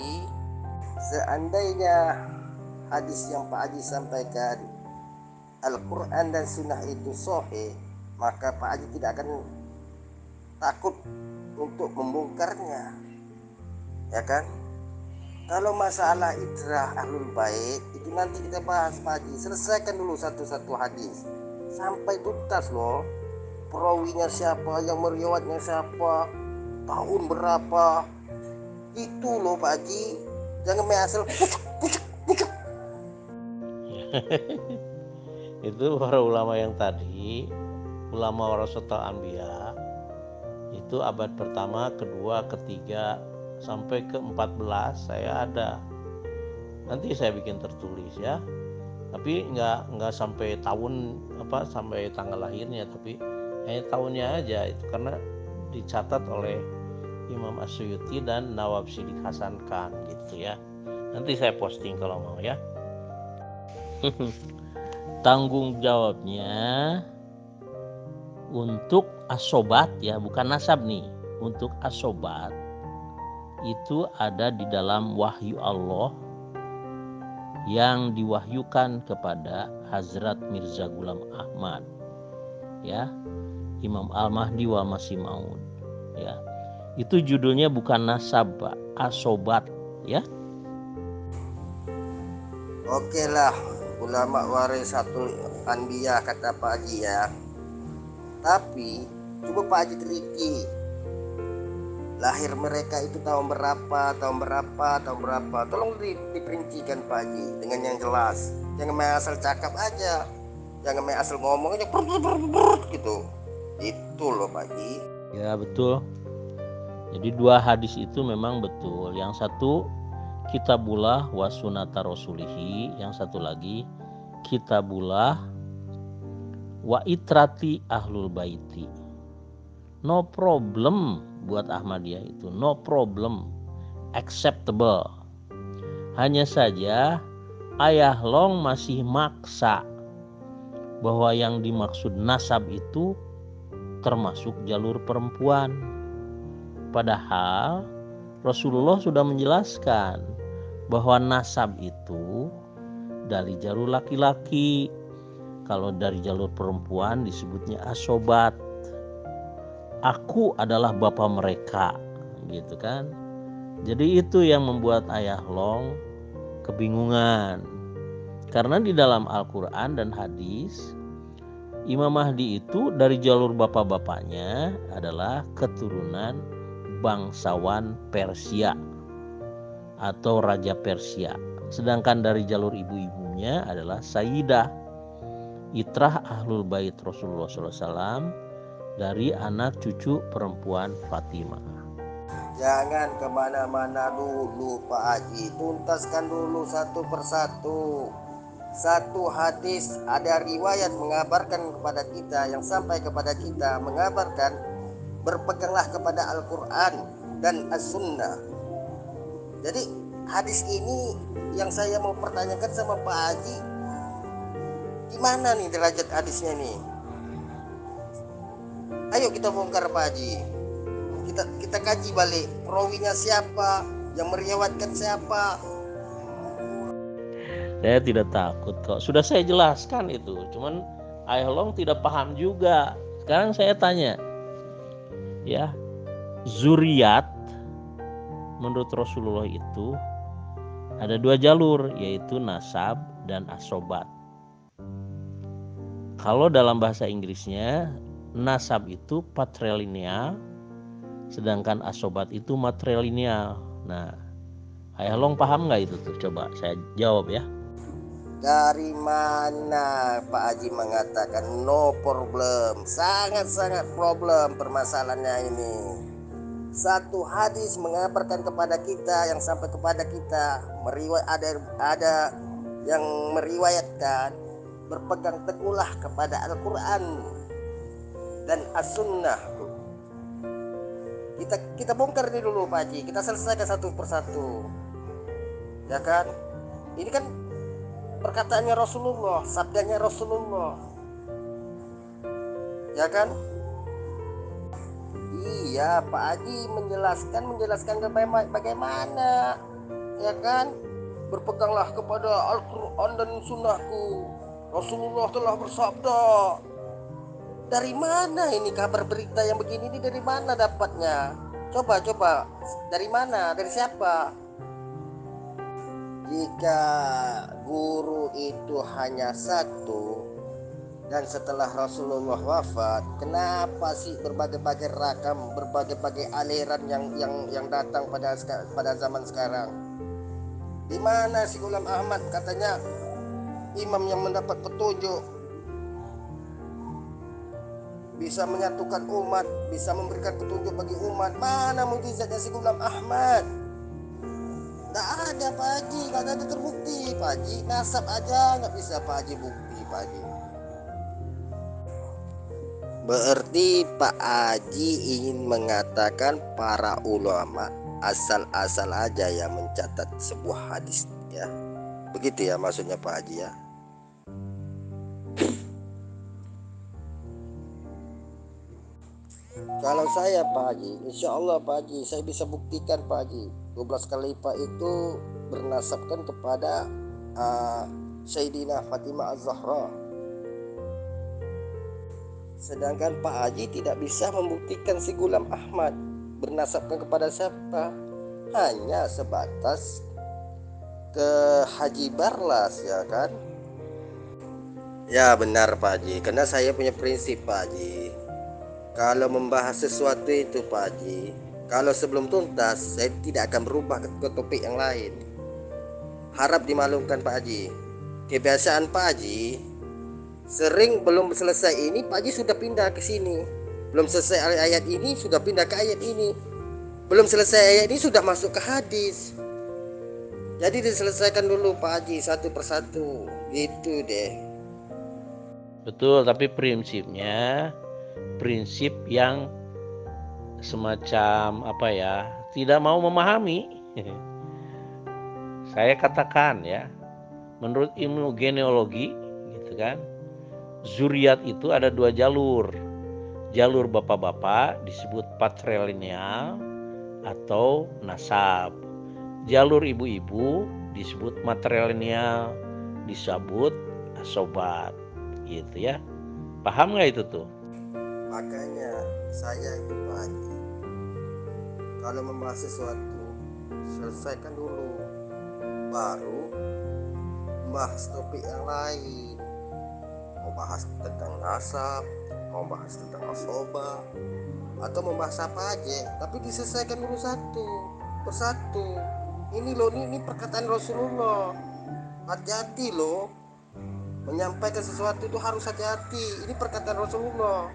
Seandainya hadis yang Pak Haji sampaikan Al-Quran dan Sunnah itu sahih, maka Pak Haji tidak akan takut untuk membongkarnya, ya kan? Kalau masalah idrah ahlul bait itu nanti kita bahas Pak Haji. Selesaikan dulu satu-satu hadis sampai tuntas loh. Perawinya siapa, yang meriwayatnya siapa, tahun berapa, itu loh Pak Haji. Jangan main asal pucuk. Itu para ulama yang tadi, ulama warasatul anbiya, itu abad pertama, kedua, ketiga, sampai ke-14 saya ada. Nanti saya bikin tertulis ya. Tapi nggak sampai tahun sampai tanggal lahirnya, tapi hanya tahunnya aja itu, karena dicatat oleh Imam As-Suyuti dan Nawabsi dihasankan gitu ya. Nanti saya posting kalau mau ya. Tanggung jawabnya untuk asobat ya, bukan nasab nih. Untuk asobat itu ada di dalam wahyu Allah yang diwahyukan kepada Hazrat Mirza Ghulam Ahmad ya, Imam Al-Mahdi wal Masih Maud ya. Itu judulnya bukan nasab, Pak, asobat ya. Oke lah, ulama warisatul anbiya kata Pak Haji ya. Tapi coba Pak Haji teliti, lahir mereka itu tahun berapa. Tolong diperincikan Pak Haji dengan yang jelas. Jangan main asal cakap aja, jangan main asal ngomong aja gitu. Itu loh Pak Haji. Ya betul. Jadi dua hadis itu memang betul. Yang satu Kitabullah wa sunata rasulihi, yang satu lagi Kitabullah wa itrati ahlul baiti. No problem buat Ahmadiyah itu, no problem, acceptable. Hanya saja Ayah Long masih maksa bahwa yang dimaksud nasab itu termasuk jalur perempuan. Padahal Rasulullah sudah menjelaskan bahwa nasab itu dari jalur laki-laki. Kalau dari jalur perempuan disebutnya asobat. Aku adalah bapak mereka, gitu kan. Jadi itu yang membuat Ayah Long kebingungan. Karena di dalam Al-Quran dan hadis, Imam Mahdi itu dari jalur bapak-bapaknya adalah keturunan bangsawan Persia atau Raja Persia. Sedangkan dari jalur ibu-ibunya adalah Sayyidah, itrah ahlul bait Rasulullah SAW, dari anak cucu perempuan Fatimah. Jangan kemana-mana dulu Pak Haji, tuntaskan dulu satu persatu. Satu hadis ada riwayat mengabarkan kepada kita, yang sampai kepada kita mengabarkan berpeganglah kepada Al-Quran dan As-Sunnah. Jadi hadis ini yang saya mau pertanyakan sama Pak Haji, gimana nih derajat hadisnya nih? Ayo kita bongkar Pak Haji, kita kaji balik, perawinya siapa, yang meriwayatkan siapa. Saya tidak takut kok, sudah saya jelaskan itu. Cuman Ayah Long tidak paham juga. Sekarang saya tanya ya, zuriat menurut Rasulullah itu ada dua jalur, yaitu nasab dan asobat. Kalau dalam bahasa Inggrisnya, nasab itu patrilineal, sedangkan asobat itu matrilineal. Nah, Ayah Long paham nggak itu tuh? Coba saya jawab ya. Dari mana Pak Haji mengatakan no problem? Sangat-sangat problem permasalahannya ini. Satu hadis mengabarkan kepada kita, yang sampai kepada kita, ada yang meriwayatkan, berpegang teguhlah kepada Al-Quran dan As-Sunnah. Kita bongkar ini dulu Pak Haji, kita selesaikan satu persatu, ya kan? Ini kan perkataannya Rasulullah, sabdanya Rasulullah, ya kan? Iya Pak Haji menjelaskan bagaimana, ya kan? Berpeganglah kepada Al-Quran dan Sunnahku, Rasulullah telah bersabda. Dari mana ini kabar berita yang begini ini, dari mana dapatnya? Coba, dari mana? Dari siapa? Jika guru itu hanya satu, dan setelah Rasulullah wafat, kenapa sih berbagai-bagai ragam, berbagai-bagai aliran yang datang pada zaman sekarang? Di mana si Ghulam Ahmad katanya imam yang mendapat petunjuk, bisa menyatukan umat, bisa memberikan petunjuk bagi umat? Mana mukjizatnya si Ghulam Ahmad? Nggak ada Pak Haji, nggak ada terbukti Pak Haji. Nasab aja nggak bisa Pak Haji bukti Pak Haji. Berarti Pak Haji ingin mengatakan para ulama asal-asal aja yang mencatat sebuah hadis ya. Begitu ya maksudnya Pak Haji ya. Kalau saya Pak Haji, insya Allah Pak Haji, saya bisa buktikan Pak Haji, 12 khalifah itu bernasabkan kepada Sayyidina Fatimah Az-Zahra. Sedangkan Pak Haji tidak bisa membuktikan si Ghulam Ahmad bernasabkan kepada siapa. Hanya sebatas ke Haji Barlas ya kan. Ya benar Pak Haji, karena saya punya prinsip Pak Haji. Kalau membahas sesuatu itu Pak Haji, kalau sebelum tuntas saya tidak akan berubah ke topik yang lain. Harap dimaklumkan Pak Haji. Kebiasaan Pak Haji, sering belum selesai ini Pak Haji sudah pindah ke sini. Belum selesai ayat ini sudah pindah ke ayat ini. Belum selesai ayat ini sudah masuk ke hadis. Jadi diselesaikan dulu Pak Haji satu persatu. Gitu deh. Betul, tapi prinsipnya prinsip yang semacam apa ya, tidak mau memahami. Saya katakan ya, menurut ilmu genealogi gitu kan, zuriat itu ada dua jalur. Jalur bapak-bapak disebut patrilineal atau nasab. Jalur ibu-ibu disebut matrilineal, disebut asobat gitu ya. Paham nggak itu tuh? Makanya saya itu Pak Haji, kalau membahas sesuatu selesaikan dulu, baru bahas topik yang lain. Mau bahas tentang nasab, mau bahas tentang asoba, atau membahas apa aja, tapi diselesaikan dulu satu persatu. Ini loh, ini perkataan Rasulullah. Hati-hati loh, menyampaikan sesuatu itu harus hati-hati. Ini perkataan Rasulullah.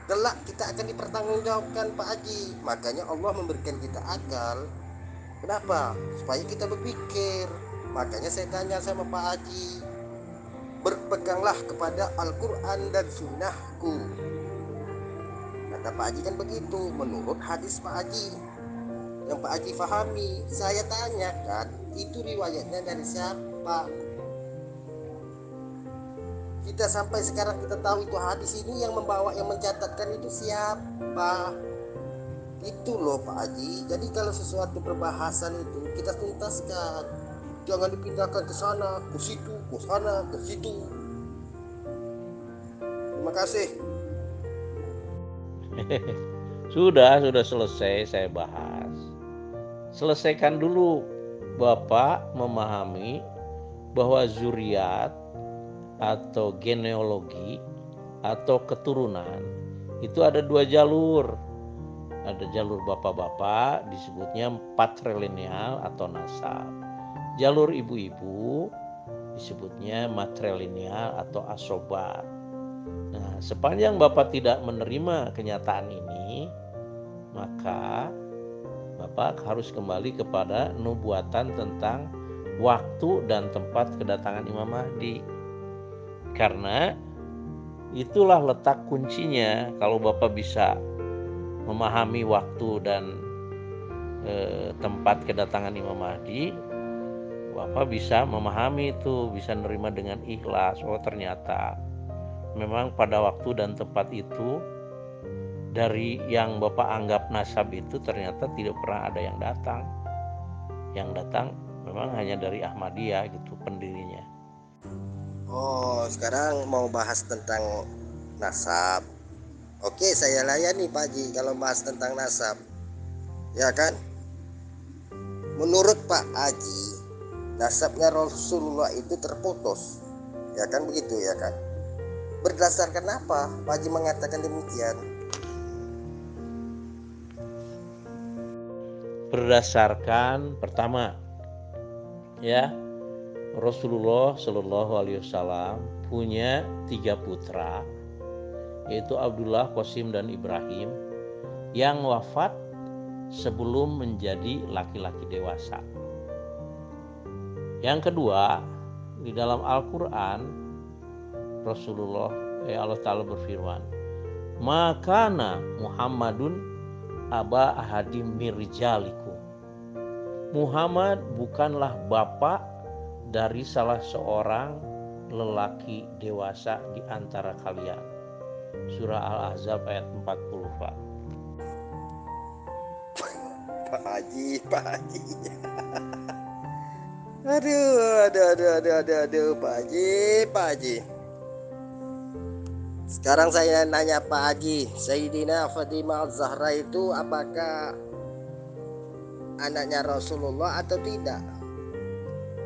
Kelak kita akan dipertanggungjawabkan Pak Haji. Makanya Allah memberikan kita akal. Kenapa? Supaya kita berpikir. Makanya saya tanya sama Pak Haji, berpeganglah kepada Al-Quran dan Sunnahku. Kata Pak Haji kan begitu, menurut hadis Pak Haji yang Pak Haji fahami. Saya tanyakan, itu riwayatnya dari siapa? Kita sampai sekarang kita tahu itu hadis ini yang membawa, yang mencatatkan itu siapa? Itu loh Pak Haji. Jadi kalau sesuatu perbahasan itu kita tuntaskan, jangan dipindahkan ke sana, ke situ, ke sana, ke situ. Terima kasih. Sudah selesai saya bahas. Selesaikan dulu Bapak memahami bahwa zuriat atau genealogi atau keturunan itu ada dua jalur. Ada jalur bapak-bapak disebutnya patrilineal atau nasab. Jalur ibu-ibu disebutnya matrilineal atau asobat. Nah, sepanjang Bapak tidak menerima kenyataan ini, maka Bapak harus kembali kepada nubuatan tentang waktu dan tempat kedatangan Imam Mahdi. Karena itulah letak kuncinya. Kalau Bapak bisa memahami waktu dan tempat kedatangan Imam Mahdi, Bapak bisa memahami itu, bisa menerima dengan ikhlas. Oh ternyata memang pada waktu dan tempat itu dari yang Bapak anggap nasab itu ternyata tidak pernah ada yang datang. Yang datang memang hanya dari Ahmadiyah gitu pendirinya. Oh, sekarang mau bahas tentang nasab. Oke, saya layani Pak Haji kalau bahas tentang nasab. Ya kan? Menurut Pak Haji, nasabnya Rasulullah itu terputus. Ya kan begitu ya kan? Berdasarkan apa Pak Haji mengatakan demikian? Berdasarkan pertama, ya, Rasulullah Shallallahu Alaihi Wasallam punya 3 putra, yaitu Abdullah, Qasim, dan Ibrahim, yang wafat sebelum menjadi laki-laki dewasa. Yang kedua, di dalam Al-Quran Allah Ta'ala berfirman, "Makana Muhammadun aba ahadim mirjalikum." Muhammad bukanlah bapak dari salah seorang lelaki dewasa di antara kalian. Surah Al-Ahzab ayat 40, Pak. Pak Haji, Pak Haji. Aduh, Pak Haji, Pak Haji. Sekarang saya nanya Pak Haji, Sayyidina Fatimah Az-Zahra itu apakah anaknya Rasulullah atau tidak?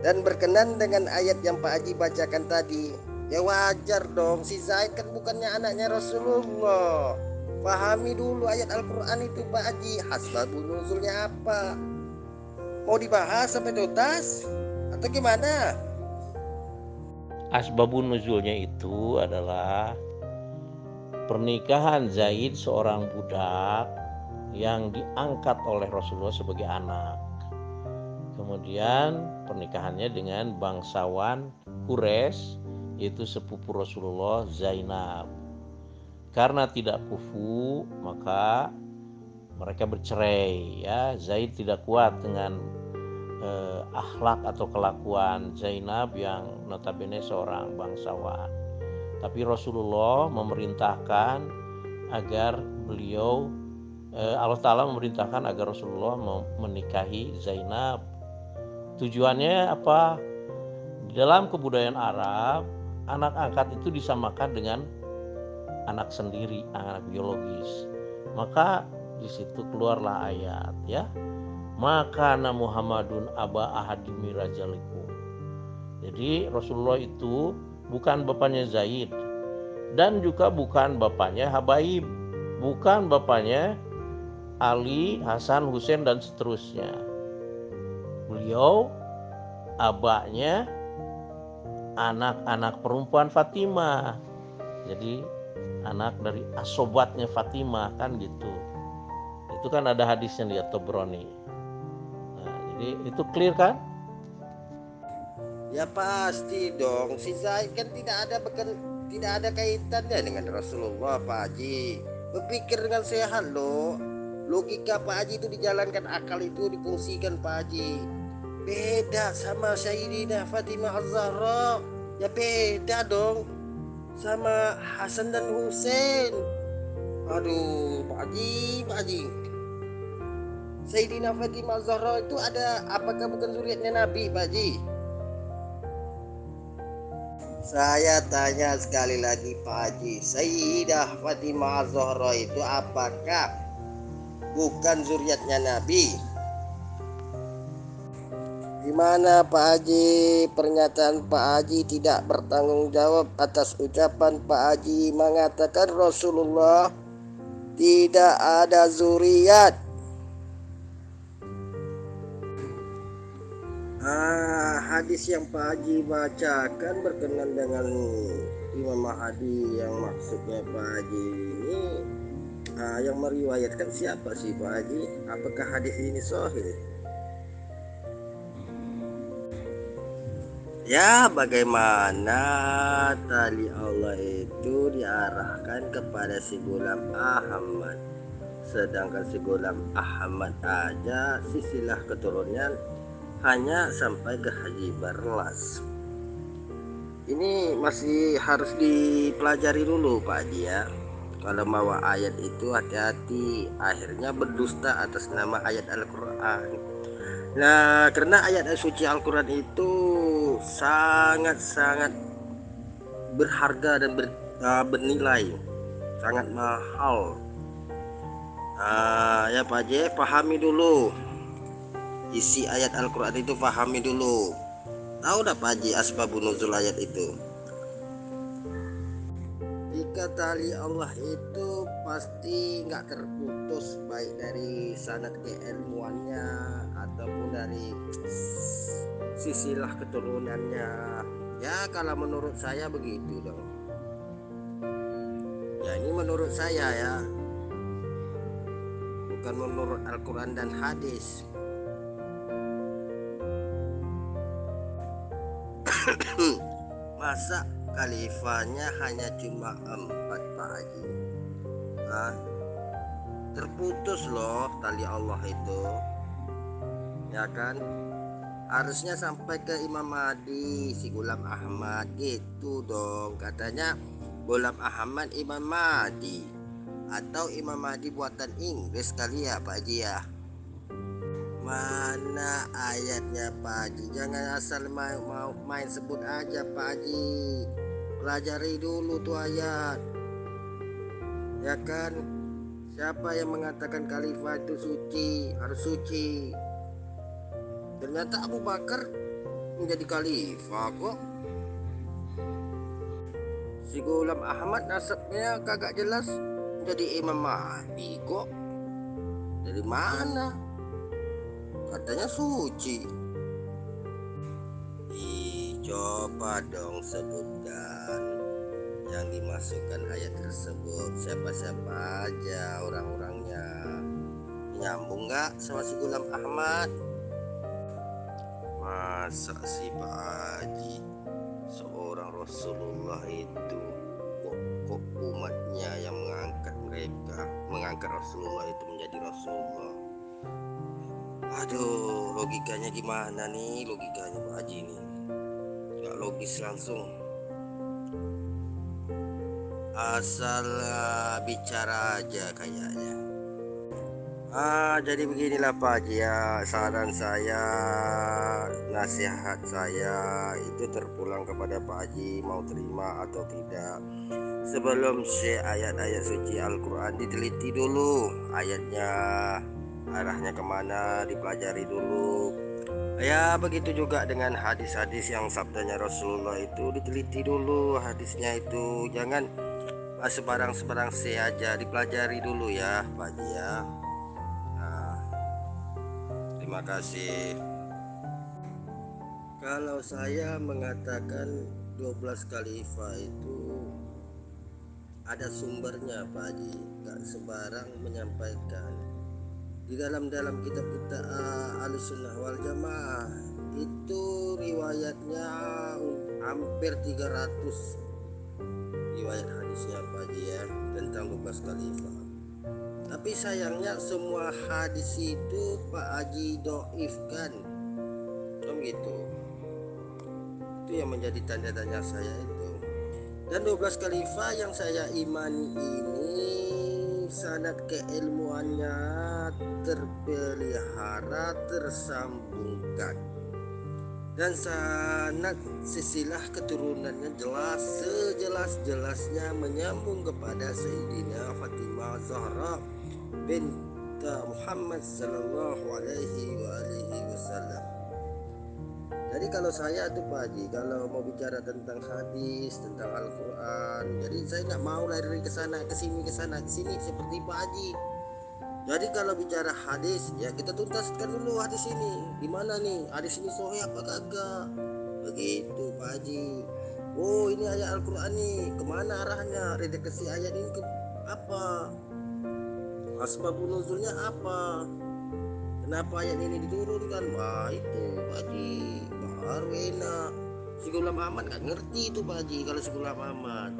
Dan berkenan dengan ayat yang Pak Haji bacakan tadi, ya wajar dong, si Zaid kan bukannya anaknya Rasulullah. Pahami dulu ayat Al-Quran itu Pak Haji, asbabun nuzulnya apa? Mau dibahas sampai tuntas atau gimana? Asbabun nuzulnya itu adalah pernikahan Zaid, seorang budak yang diangkat oleh Rasulullah sebagai anak. Kemudian pernikahannya dengan bangsawan Quraisy, yaitu sepupu Rasulullah, Zainab. Karena tidak kufu, maka mereka bercerai. Ya, Zaid tidak kuat dengan akhlak atau kelakuan Zainab yang notabene seorang bangsawan. Tapi Rasulullah memerintahkan agar Allah Ta'ala memerintahkan agar Rasulullah menikahi Zainab. Tujuannya apa? Di dalam kebudayaan Arab, anak angkat itu disamakan dengan anak sendiri, anak biologis. Maka di situ keluarlah ayat, ya. Maka Muhammadun aba ahadimi rajalikum. Jadi Rasulullah itu bukan bapaknya Zaid, dan juga bukan bapaknya Habaib, bukan bapaknya Ali, Hasan, Husain, dan seterusnya. Beliau abaknya anak-anak perempuan Fatimah. Jadi anak dari asobatnya Fatimah, kan gitu. Itu kan ada hadisnya di At-Tabrani. Nah, jadi itu clear kan? Ya pasti dong, si Zaid kan tidak ada kaitannya dengan Rasulullah Pak Haji. Berpikir dengan sehat loh. Logika Pak Haji itu dijalankan, akal itu difungsikan Pak Haji. Beda sama Sayyidina Fatimah Az-Zahra. Ya beda dong sama Hasan dan Husain. Aduh Pak Haji, Pak Haji. Sayyidina Fatimah Az-Zahra itu apakah bukan zuriatnya Nabi Pak Haji? Saya tanya sekali lagi Pak Haji, Sayyidah Fatimah Az-Zahra itu apakah bukan zuriatnya Nabi? Gimana Pak Haji, pernyataan Pak Haji tidak bertanggung jawab atas ucapan Pak Haji mengatakan Rasulullah tidak ada zuriat. Hadis yang Pak Haji bacakan berkenan dengan Imam Mahdi, yang maksudnya Pak Haji ini yang meriwayatkan siapa sih Pak Haji? Apakah hadis ini sahih? Ya, bagaimana tali Allah itu diarahkan kepada si Gulam Ahmad, sedangkan si Gulam Ahmad aja silsilah keturunan hanya sampai ke Haji Barlas. Ini masih harus dipelajari dulu Pak Haji ya. Kalau mau ayat itu hati-hati, akhirnya berdusta atas nama ayat Al-Quran. Nah, karena ayat suci Al-Quran itu sangat-sangat berharga dan bernilai, sangat mahal. Ya Pak Haji, pahami dulu isi ayat Al-Quran itu, pahami dulu. Tahu dah Pak Haji asbabun nuzul ayat itu? Jika tali Allah itu pasti nggak terputus, baik dari sanad keilmuannya ataupun dari sisilah keturunannya. Ya kalau menurut saya begitu dong. Ya ini menurut saya ya, bukan menurut Al-Quran dan hadis. Masa khalifahnya hanya cuma 4 Pak Haji? Terputus loh tali Allah itu, ya kan? Harusnya sampai ke Imam Mahdi, si Ghulam Ahmad gitu dong. Katanya Ghulam Ahmad Imam Mahdi, atau Imam Mahdi buatan Inggris kali ya Pak Haji ya. Mana ayatnya Pak Haji? Jangan asal main sebut aja Pak Haji. Pelajari dulu tuh ayat, ya kan? Siapa yang mengatakan khalifah itu suci, harus suci? Ternyata Abu Bakar menjadi khalifah kok. Si Ghulam Ahmad nasabnya kagak jelas, menjadi Imam Mahdi kok. Dari mana? Katanya suci. Coba dong sebutkan yang dimasukkan ayat tersebut, siapa-siapa aja orang-orangnya. Nyambung nggak sama si Ghulam Ahmad? Masa sih Pak Haji, seorang Rasulullah itu kok umatnya yang mengangkat Rasulullah itu menjadi Rasulullah? Aduh, logikanya gimana nih, logikanya Pak Haji nih gak logis langsung. Asal bicara aja kayaknya. Jadi beginilah Pak Haji ya, saran saya, nasihat saya itu terpulang kepada Pak Haji, mau terima atau tidak. Sebelum ayat-ayat suci Al-Quran diteliti dulu ayatnya, arahnya kemana, dipelajari dulu. Ya begitu juga dengan hadis-hadis yang sabdanya Rasulullah itu, diteliti dulu hadisnya itu. Jangan sebarang-sebarang aja, dipelajari dulu ya Pak Haji ya. Terima kasih. Kalau saya mengatakan 12 khalifah itu ada sumbernya Pak Haji, gak sembarang menyampaikan. Di dalam kitab kita Ahlussunnah wal Jamaah itu riwayatnya hampir 300 riwayat hadisnya Pak Haji ya, tentang 12 khalifah. Tapi sayangnya semua hadis itu Pak Haji doifkan, gitu. Itu yang menjadi tanda tanya saya itu. Dan 12 khalifah yang saya imani ini sanad keilmuannya terpelihara, tersambungkan, dan sanad silsilah keturunannya jelas, sejelas-jelasnya menyambung kepada Sayyidina Fatimah Zahra bint Muhammad sallallahu alaihi wasallam. Jadi kalau saya tuh Pak Haji, kalau mau bicara tentang hadis, tentang Al-Quran, jadi saya nggak mau lari ke sana ke sini seperti Pak Haji. Jadi kalau bicara hadis, ya kita tuntaskan dulu hadis ini gimana nih, hadis ini sahih apa kagak, begitu Pak Haji. Oh ini ayat Al-Quran nih, kemana arahnya, redaksi ayat ini ke apa, asbabun nuzulnya apa, kenapa ayat ini diturunkan. Wah itu Pak Haji baru enak. Si Ghulam Ahmad gak ngerti itu Pak Haji. Kalau si Ghulam Ahmad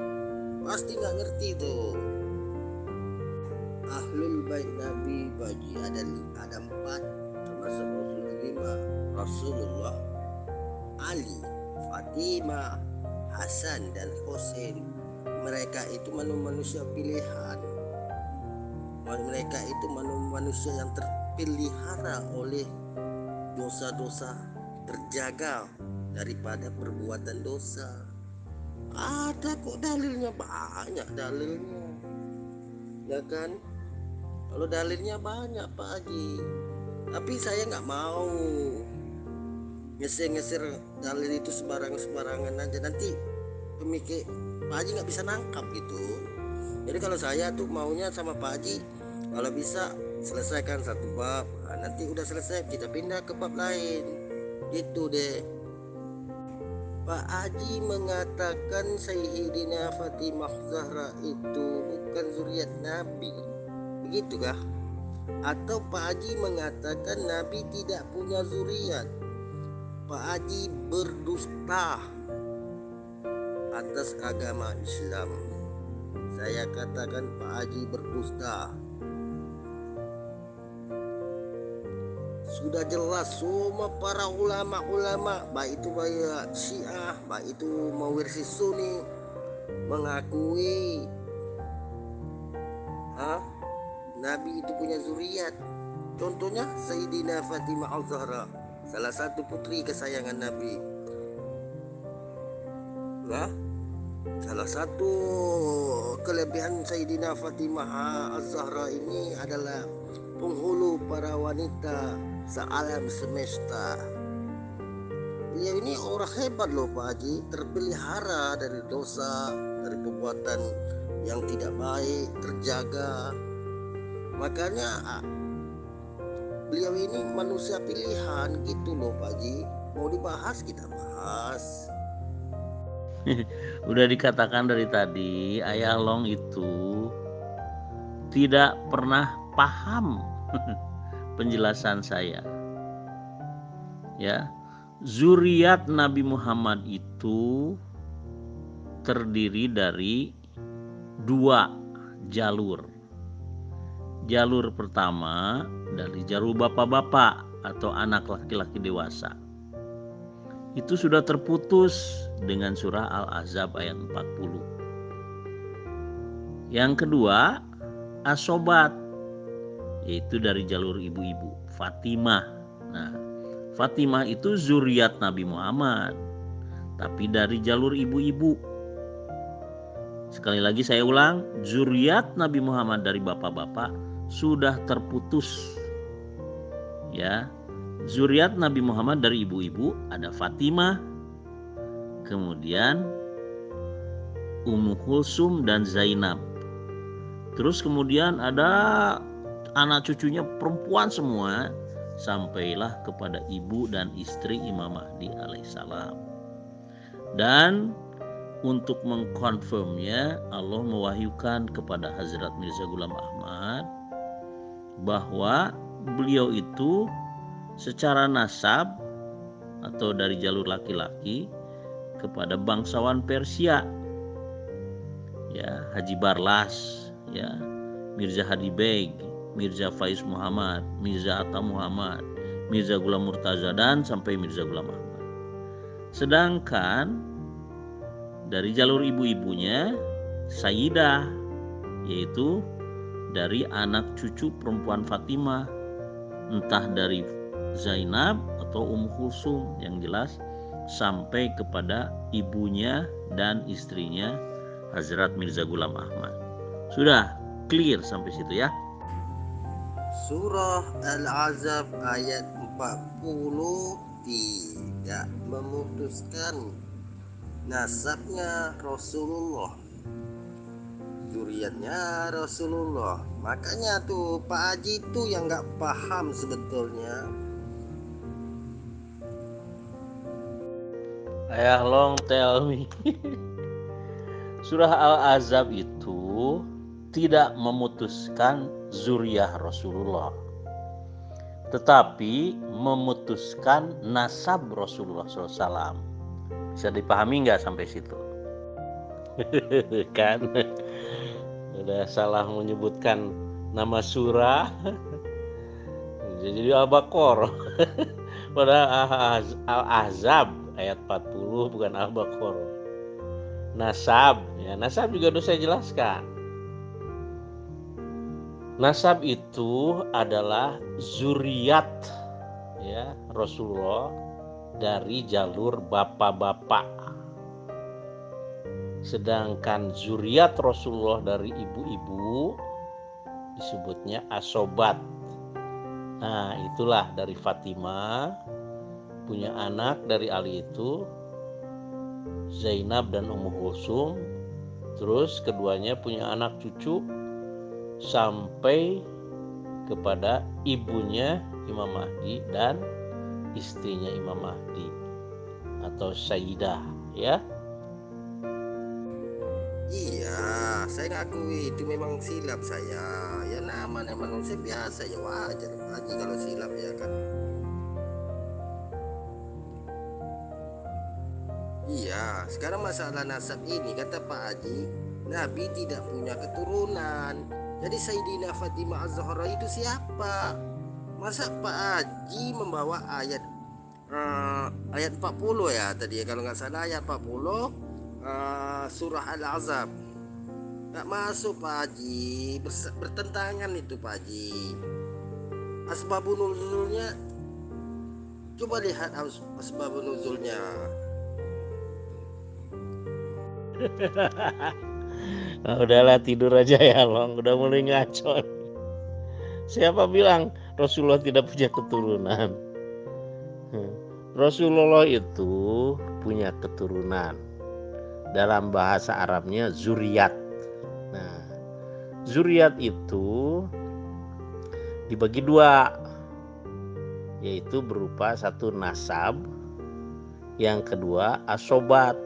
pasti gak ngerti tuh. Ahlul bait Nabi Pak Haji ada 4, termasuk Rasulullah 5, Rasulullah, Ali, Fatimah, Hasan dan Husain. Mereka itu manusia pilihan. Mereka itu manusia yang terpelihara oleh dosa-dosa, terjaga daripada perbuatan dosa. Ada kok dalilnya, banyak dalilnya, ya kan? Kalau dalilnya banyak Pak Haji, tapi saya nggak mau ngeser-ngeser dalil itu sembarangan aja, nanti pemikir Pak Haji nggak bisa nangkap gitu. Jadi kalau saya tuh maunya sama Pak Haji, kalau bisa selesaikan satu bab, nah, nanti udah selesai kita pindah ke bab lain, gitu deh. Pak Haji mengatakan Sayyidina Fatimah Zahra itu bukan zuriat Nabi, begitukah? Atau Pak Haji mengatakan Nabi tidak punya zuriat? Pak Haji berdusta atas agama Islam. Saya katakan Pak Haji berdusta. Sudah jelas semua para ulama-ulama, baik itu Syiah, baik itu Mawarisi Sunni, mengakui Nabi itu punya zuriat. Contohnya Sayyidina Fatimah Al-Zahra, salah satu putri kesayangan Nabi. Ya, salah satu kelebihan Sayyidina Fatimah Az-Zahra ini adalah penghulu para wanita sealam semesta. Beliau ini orang hebat loh Pak Haji, terpelihara dari dosa, dari perbuatan yang tidak baik, terjaga. Makanya beliau ini manusia pilihan gitu loh Pak Haji. Mau dibahas kita bahas. Udah dikatakan dari tadi, Ayah Long itu tidak pernah paham penjelasan saya. Ya, zuriat Nabi Muhammad itu terdiri dari 2 jalur. Jalur pertama dari jalur bapak-bapak atau anak laki-laki dewasa. Itu sudah terputus dengan surah Al-Ahzab ayat 40. Yang kedua, asobat, yaitu dari jalur ibu-ibu, Fatimah. Nah, Fatimah itu zuriat Nabi Muhammad, tapi dari jalur ibu-ibu. Sekali lagi saya ulang, zuriat Nabi Muhammad dari bapak-bapak sudah terputus. Ya, zuriat Nabi Muhammad dari ibu-ibu ada Fatimah, kemudian Ummu Kulsum dan Zainab. Terus kemudian ada anak cucunya perempuan semua, sampailah kepada ibu dan istri Imam Mahdi alaihissalam. Dan untuk mengkonfirmnya, Allah mewahyukan kepada Hazrat Mirza Ghulam Ahmad bahwa beliau itu secara nasab atau dari jalur laki-laki kepada bangsawan Persia, ya, Haji Barlas, ya, Mirza Hadi Beg, Mirza Faiz Muhammad, Mirza Atta Muhammad, Mirza Ghulam Murtaza, dan sampai Mirza Ghulam Ahmad. Sedangkan dari jalur ibu-ibunya Sayyidah, yaitu dari anak cucu perempuan Fatimah, entah dari Zainab atau Kulsum, yang jelas sampai kepada ibunya dan istrinya Hazrat Mirza Ghulam Ahmad. Sudah clear sampai situ ya? Surah Al-Ahzab ayat 40 tidak memutuskan nasabnya Rasulullah, zuriatnya Rasulullah. Makanya tuh Pak Haji tuh yang nggak paham sebetulnya. Ayah Long tell me. Surah Al-Ahzab itu tidak memutuskan zuriyah Rasulullah, tetapi memutuskan nasab Rasulullah SAW. Bisa dipahami nggak sampai situ? Kan udah salah menyebutkan nama surah jadi Al-Baqarah. Padahal Al-Ahzab ayat 40 bukan Al-Baqarah. Nasab, ya, nasab juga sudah saya jelaskan. Nasab itu adalah zuriat, ya, Rasulullah dari jalur bapak-bapak. Sedangkan zuriat Rasulullah dari ibu-ibu disebutnya asobat. Nah, itulah dari Fatimah punya anak dari Ali itu Zainab dan Ummu Kulsum. Terus keduanya punya anak cucu sampai kepada ibunya Imam Mahdi dan istrinya Imam Mahdi atau Sayyidah, ya. Iya, saya ngakui itu memang silap saya. Ya namanya manusia biasa, ya wajar Pak Haji kalau silap ya kan. Iya, sekarang masalah nasab ini kata Pak Haji, Nabi tidak punya keturunan. Jadi Sayyidina Fatimah Az-Zahra itu siapa? Masa Pak Haji membawa ayat 40 ya tadi ya, kalau nggak salah ayat 40 surah Al-Azab. Nggak masuk Pak Haji, bertentangan itu Pak Haji. Asbabun nuzulnya, coba lihat asbabun nuzulnya. Nah, udahlah tidur aja ya Long, udah mulai ngaco. Siapa bilang Rasulullah tidak punya keturunan? Rasulullah itu punya keturunan. Dalam bahasa Arabnya zuriat. Nah, zuriat itu dibagi dua, yaitu berupa satu nasab, yang kedua asobat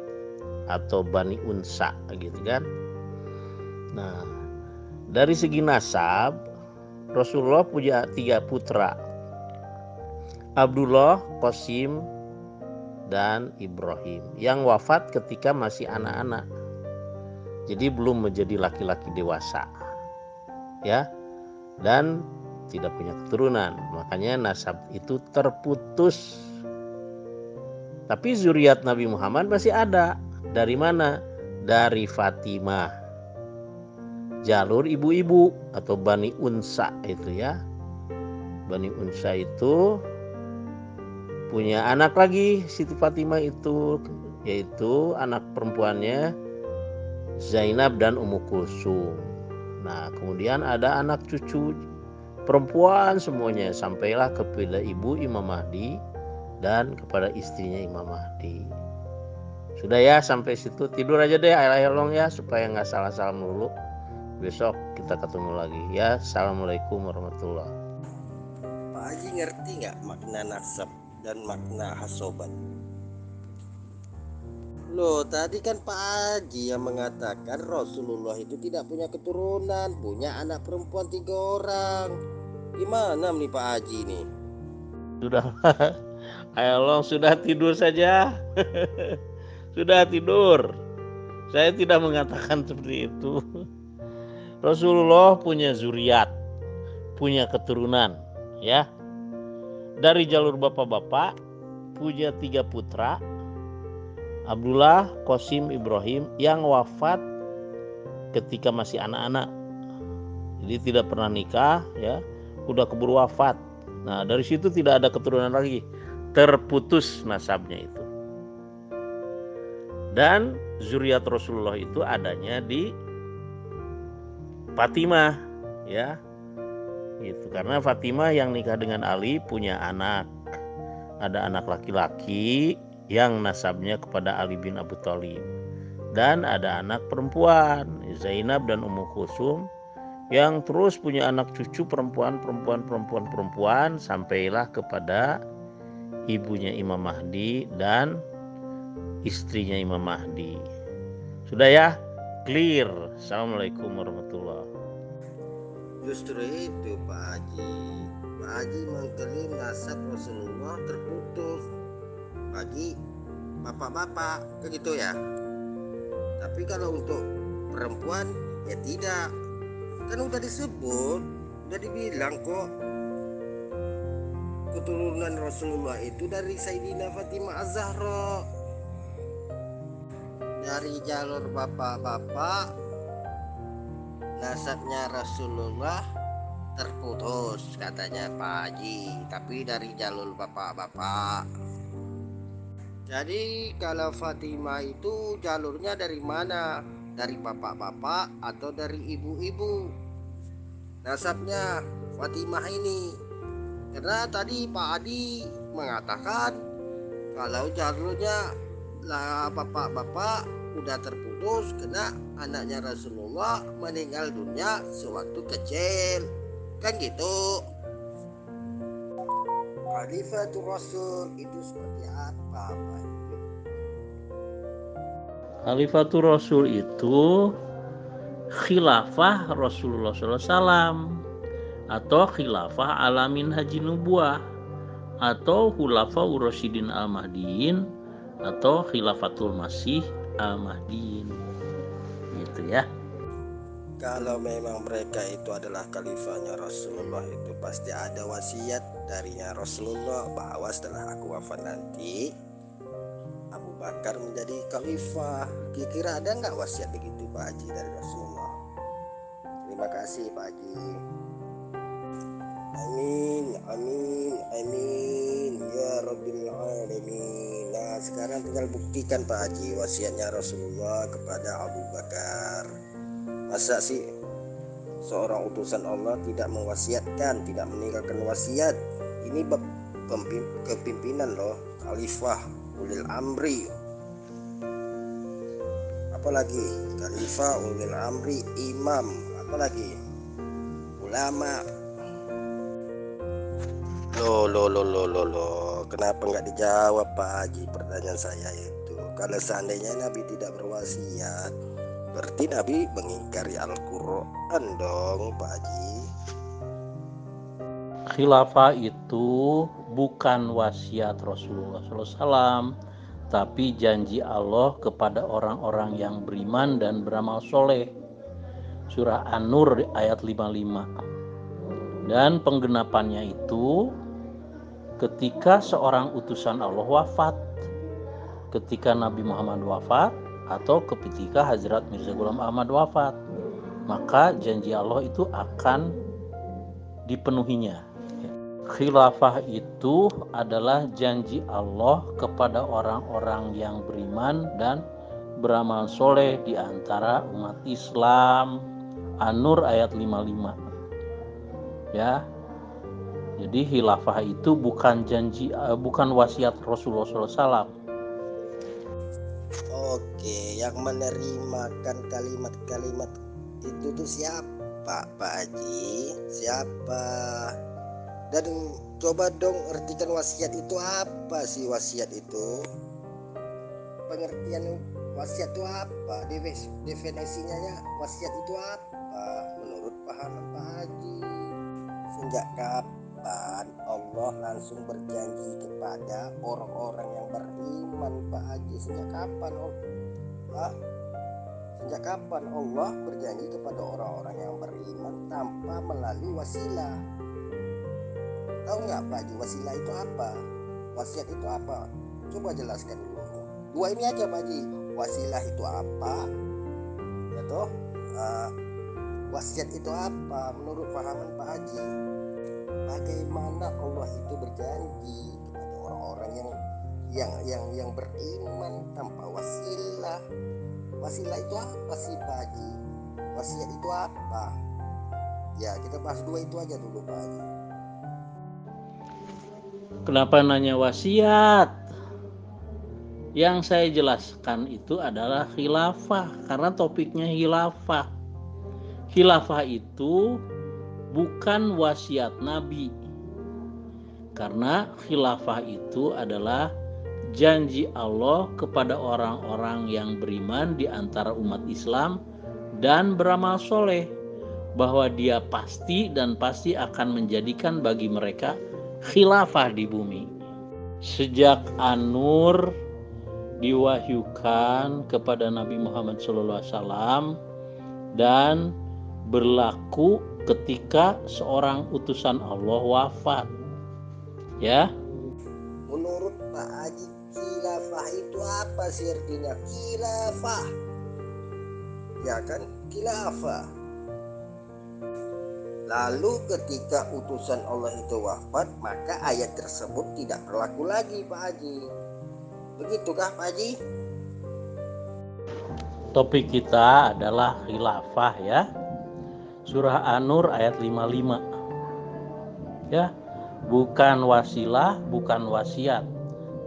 atau bani unsa gitu kan. Nah, dari segi nasab Rasulullah punya 3 putra, Abdullah, Qasim, dan Ibrahim, yang wafat ketika masih anak-anak, jadi belum menjadi laki-laki dewasa, ya, dan tidak punya keturunan, makanya nasab itu terputus. Tapi zuriat Nabi Muhammad masih ada. Dari mana? Dari Fatimah, jalur ibu-ibu atau Bani Unsa itu ya. Bani Unsa itu punya anak lagi Siti Fatimah itu, yaitu anak perempuannya Zainab dan Ummu Kulsum. Nah, kemudian ada anak cucu perempuan semuanya, sampailah kepada ibu Imam Mahdi dan kepada istrinya Imam Mahdi. Sudah ya, sampai situ tidur aja deh Long ya, supaya nggak salah-salah melulu. Besok kita ketemu lagi ya. Assalamualaikum warahmatullahi wabarakatuh. Pak Haji ngerti nggak makna nasab dan makna hasobat? Loh, tadi kan Pak Haji yang mengatakan Rasulullah itu tidak punya keturunan, punya anak perempuan 3 orang. Gimana nih Pak Haji nih? Sudah, Long sudah tidur saja. Sudah tidur. Saya tidak mengatakan seperti itu. Rasulullah punya zuriat, punya keturunan, ya. Dari jalur bapak-bapak punya 3 putra, Abdullah, Qasim, Ibrahim, yang wafat ketika masih anak-anak. Jadi tidak pernah nikah, ya, udah keburu wafat. Nah, dari situ tidak ada keturunan lagi, terputus nasabnya itu. Dan zuriat Rasulullah itu adanya di Fatimah, ya. Gitu. Karena Fatimah yang nikah dengan Ali punya anak. Ada anak laki-laki yang nasabnya kepada Ali bin Abi Thalib. Dan ada anak perempuan, Zainab dan Ummu Kulsum, yang terus punya anak cucu perempuan sampailah kepada ibunya Imam Mahdi dan istrinya Imam Mahdi. Sudah ya? Clear. Assalamualaikum warahmatullahi wabarakatuh. Justru itu Pak Haji. Pak Haji mengklaim nasab Rasulullah terputus bagi bapak-bapak, begitu ya. Tapi kalau untuk perempuan ya tidak. Kan udah disebut, udah dibilang kok keturunan Rasulullah itu dari Sayyidina Fatimah Az-Zahra. Dari jalur bapak-bapak nasabnya Rasulullah terputus katanya Pak Haji, tapi dari jalur bapak-bapak. Jadi kalau Fatimah itu jalurnya dari mana? Dari bapak-bapak atau dari ibu-ibu? Nasabnya Fatimah ini. Karena tadi Pak Adi mengatakan kalau jalurnya lah bapak-bapak udah terputus karena anaknya Rasulullah meninggal dunia sewaktu kecil. Kan gitu. Khalifatul Rasul itu seperti apa, Pak? Khalifatul Rasul itu khilafah Rasulullah SAW atau khilafah alamin haji nubuah atau khulafa urasyidin al-mahdiin atau khilafatul masih al-mahdiin gitu ya. Kalau memang mereka itu adalah khalifahnya Rasulullah, itu pasti ada wasiat darinya Rasulullah bahwa setelah aku wafat nanti Abu Bakar menjadi khalifah. Kira-kira ada nggak wasiat begitu Pak Haji dari Rasulullah? Terima kasih Pak Haji. Amin, amin, amin ya Rabbil Alamin. Nah sekarang tinggal buktikan Pak Haji wasiatnya Rasulullah kepada Abu Bakar. Masa sih seorang utusan Allah tidak mewasiatkan, tidak meninggalkan wasiat? Ini bab kepimpinan loh, khalifah ulil amri. Apalagi khalifah ulil amri, imam, apalagi ulama. Loh, kenapa nggak dijawab Pak Haji pertanyaan saya itu? Kalau seandainya Nabi tidak berwasiat, berarti Nabi mengingkari Al-Quran dong Pak Haji. Khilafah itu bukan wasiat Rasulullah SAW, tapi janji Allah kepada orang-orang yang beriman dan beramal soleh. Surah An-Nur ayat 55. Dan penggenapannya itu ketika seorang utusan Allah wafat, ketika Nabi Muhammad wafat, atau ketika Hazrat Mirza Ghulam Ahmad wafat, maka janji Allah itu akan dipenuhinya. Khilafah itu adalah janji Allah kepada orang-orang yang beriman dan beramal soleh di antara umat Islam. An-Nur ayat 55. Ya. Jadi khilafah itu bukan wasiat Rasulullah SAW. Oke, yang menerimakan kalimat-kalimat itu tuh siapa Pak Haji? Siapa? Dan coba dong artikan wasiat itu apa sih wasiat itu? Pengertian wasiat itu apa? Definisinya ya wasiat itu apa? Menurut pahaman Pak Haji. Sejak kapan Allah langsung berjanji kepada orang-orang yang beriman Pak Haji? Sejak kapan Allah berjanji kepada orang-orang yang beriman tanpa melalui wasilah? Tahu nggak Pak Haji wasilah itu apa? Wasiat itu apa? Coba jelaskan dulu. Dua ini aja Pak Haji. Wasilah itu apa? Ya toh? Wasiat itu apa menurut pahaman Pak Haji? Bagaimana Allah itu berjanji kepada orang-orang yang beriman tanpa wasilah? Wasilah itu apa sih Pak Haji? Wasiat itu apa? Ya kita bahas dua itu aja dulu Pak Haji. Kenapa nanya wasiat? Yang saya jelaskan itu adalah khilafah, karena topiknya khilafah. Khilafah itu bukan wasiat Nabi, karena khilafah itu adalah janji Allah kepada orang-orang yang beriman di antara umat Islam dan beramal soleh, bahwa dia pasti akan menjadikan bagi mereka khilafah di bumi. Sejak An-Nur diwahyukan kepada Nabi Muhammad SAW dan berlaku ketika seorang utusan Allah wafat. Ya. Menurut Pak Haji, khilafah itu apa sih artinya? Khilafah. Ya kan? Khilafah. Lalu ketika utusan Allah itu wafat, maka ayat tersebut tidak berlaku lagi Pak Haji. Begitukah Pak Haji? Topik kita adalah khilafah ya. Surah An-Nur ayat 55. Ya, bukan wasilah, bukan wasiat,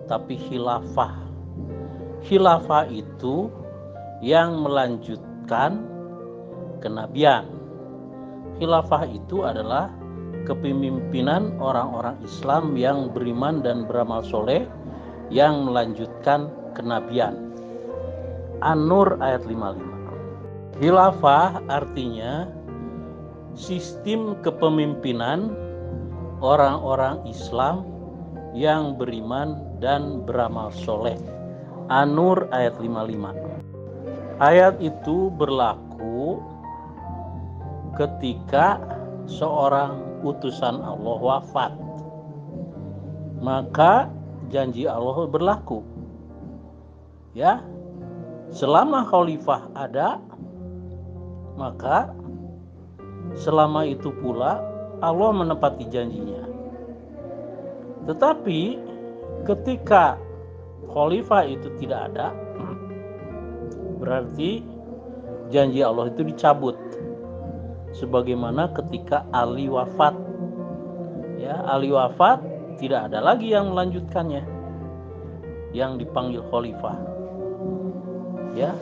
tapi khilafah. Khilafah itu yang melanjutkan kenabian. Khilafah itu adalah kepemimpinan orang-orang Islam yang beriman dan beramal soleh yang melanjutkan kenabian. An-Nur ayat 55. Khilafah artinya sistem kepemimpinan orang-orang Islam yang beriman dan beramal soleh. An-Nur ayat 55. Ayat itu berlaku ketika seorang utusan Allah wafat. Maka janji Allah berlaku. Ya, selama khalifah ada, maka selama itu pula Allah menepati janjinya. Tetapi ketika khalifah itu tidak ada, berarti janji Allah itu dicabut. Sebagaimana ketika Ali wafat. Ya, Ali wafat, tidak ada lagi yang melanjutkannya, yang dipanggil khalifah. Ya.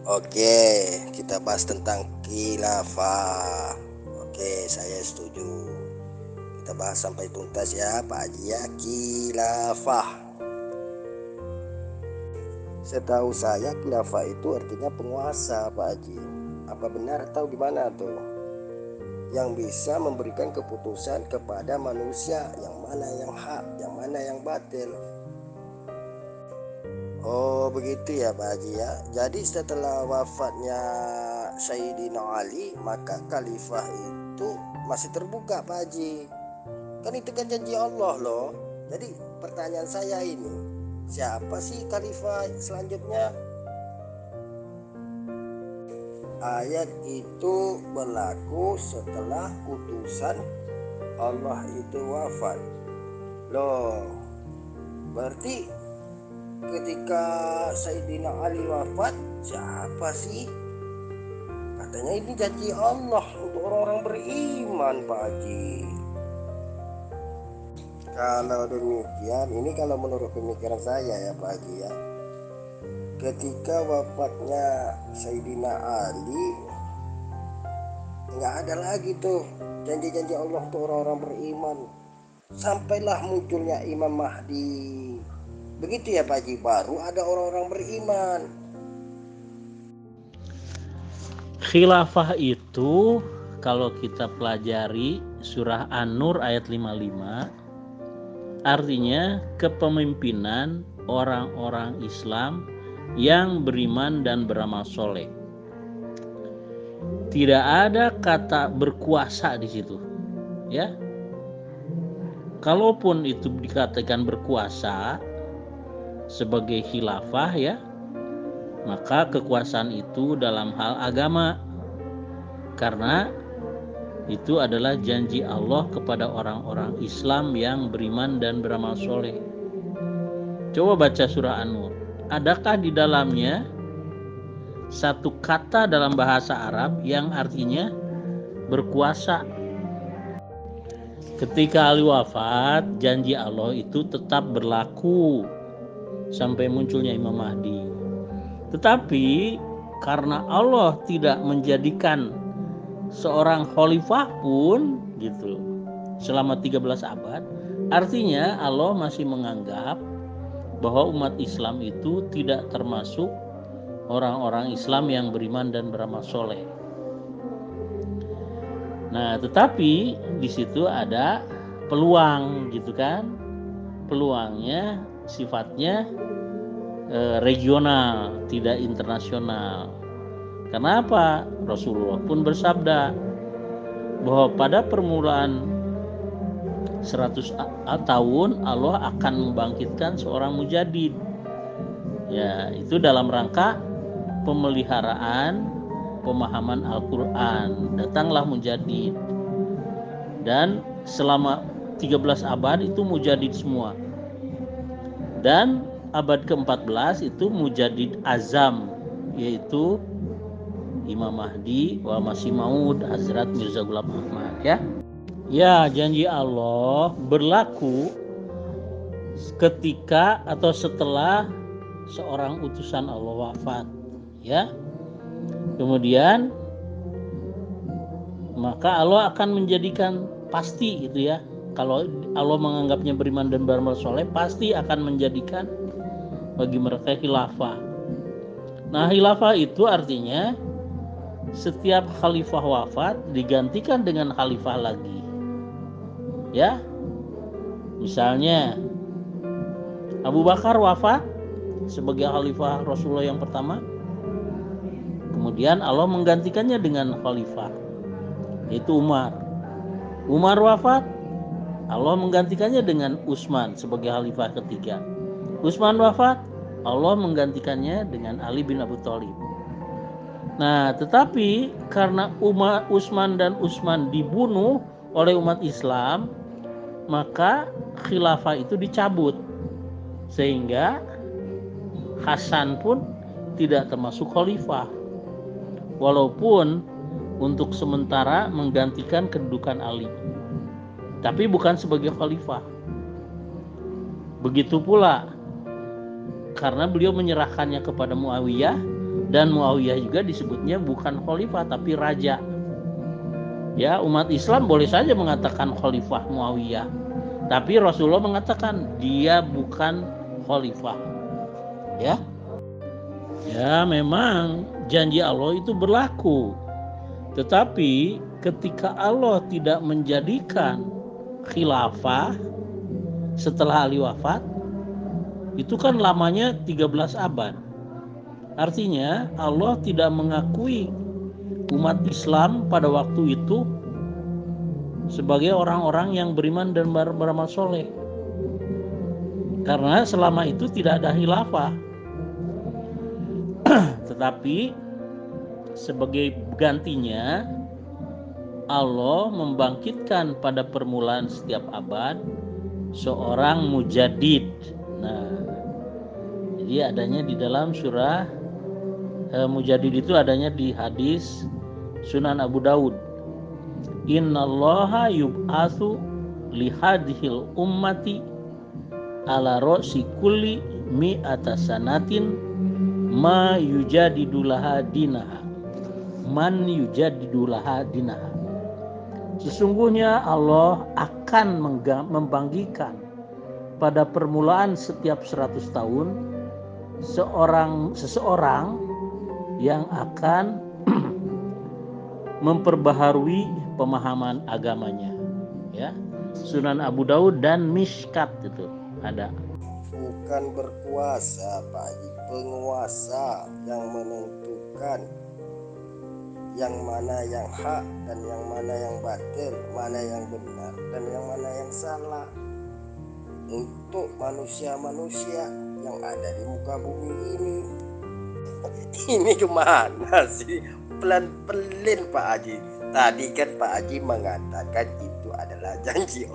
Oke, kita bahas tentang khilafah. Oke, saya setuju. Kita bahas sampai tuntas ya Pak Haji ya, khilafah. Setahu saya khilafah itu artinya penguasa Pak Haji. Apa benar atau gimana tuh? Yang bisa memberikan keputusan kepada manusia, yang mana yang hak, yang mana yang batil. Oh begitu ya Pak Haji ya. Jadi setelah wafatnya Sayyidina Ali, maka khalifah itu masih terbuka Pak Haji. Kan itu kan janji Allah loh. Jadi pertanyaan saya ini, siapa sih khalifah selanjutnya? Ayat itu berlaku setelah utusan Allah itu wafat. Loh, berarti ketika Sayyidina Ali wafat, siapa sih? Katanya ini janji Allah untuk orang-orang beriman Pak Haji. Kalau demikian, ini kalau menurut pemikiran saya ya Pak Haji ya, ketika wafatnya Sayyidina Ali, nggak ada lagi tuh janji-janji Allah untuk orang-orang beriman. Sampailah munculnya Imam Mahdi. Begitu ya Pak Haji, baru ada orang-orang beriman. Khilafah itu kalau kita pelajari surah An-Nur ayat 55, artinya kepemimpinan orang-orang Islam yang beriman dan beramal soleh. Tidak ada kata berkuasa di situ, ya. Kalaupun itu dikatakan berkuasa sebagai khilafah ya, maka kekuasaan itu dalam hal agama, karena itu adalah janji Allah kepada orang-orang Islam yang beriman dan beramal soleh. Coba baca surah An-Nur. Adakah di dalamnya satu kata dalam bahasa Arab yang artinya berkuasa? Ketika Ali wafat, janji Allah itu tetap berlaku sampai munculnya Imam Mahdi. Tetapi karena Allah tidak menjadikan seorang khalifah pun gitu selama 13 abad, artinya Allah masih menganggap bahwa umat Islam itu tidak termasuk orang-orang Islam yang beriman dan beramal soleh. Nah, tetapi di situ ada peluang gitu kan. Peluangnya sifatnya regional, tidak internasional. Kenapa? Rasulullah pun bersabda bahwa pada permulaan 100 tahun Allah akan membangkitkan seorang mujadid. Ya, itu dalam rangka pemeliharaan pemahaman Al-Quran. Datanglah mujadid, dan selama 13 abad itu mujadid semua. Dan abad ke-14 itu Mujaddid Azam, yaitu Imam Mahdi wa Masih Maud Hazrat Mirza Ghulam Ahmad, ya. Ya, janji Allah berlaku ketika atau setelah seorang utusan Allah wafat, ya. Kemudian maka Allah akan menjadikan, pasti itu ya, kalau Allah menganggapnya beriman dan beramal soleh, pasti akan menjadikan bagi mereka khilafah. Nah, khilafah itu artinya setiap khalifah wafat digantikan dengan khalifah lagi, ya. Misalnya Abu Bakar wafat sebagai khalifah Rasulullah yang pertama, kemudian Allah menggantikannya dengan khalifah, yaitu Umar. Umar wafat, Allah menggantikannya dengan Utsman sebagai khalifah ketiga. Utsman wafat, Allah menggantikannya dengan Ali bin Abi Thalib. Nah, tetapi karena Utsman dan Utsman dibunuh oleh umat Islam, maka khilafah itu dicabut, sehingga Hasan pun tidak termasuk khalifah, walaupun untuk sementara menggantikan kedudukan Ali, tapi bukan sebagai khalifah. Begitu pula karena beliau menyerahkannya kepada Muawiyah, dan Muawiyah juga disebutnya bukan khalifah tapi raja. Ya, umat Islam boleh saja mengatakan khalifah Muawiyah, tapi Rasulullah mengatakan dia bukan khalifah. Ya. Ya, memang janji Allah itu berlaku. Tetapi ketika Allah tidak menjadikan khilafah setelah Ali wafat, itu kan lamanya 13 abad. Artinya Allah tidak mengakui umat Islam pada waktu itu sebagai orang-orang yang beriman dan beramal soleh, karena selama itu tidak ada khilafah. Tetapi sebagai gantinya Allah membangkitkan pada permulaan setiap abad seorang mujaddid. Nah, jadi adanya di dalam surah mujaddid itu adanya di hadis Sunan Abu Daud. Innallaha yub'atsu lihadhil ummati ala ra'si kulli mi'ata sanatin ma yujadidulaha dinaha. Man yujadidulaha dinaha. Sesungguhnya Allah akan membangkitkan pada permulaan setiap 100 tahun seseorang yang akan memperbaharui pemahaman agamanya, ya. Sunan Abu Daud dan Mishkat itu ada. Bukan berkuasa, Pak Haji, penguasa yang menentukan yang mana yang hak dan yang mana yang batil, mana yang benar dan yang mana yang salah untuk manusia-manusia yang ada di muka bumi ini. Ini gimana sih? Pelan-pelan Pak Haji. Tadi kan Pak Haji mengatakan itu adalah janji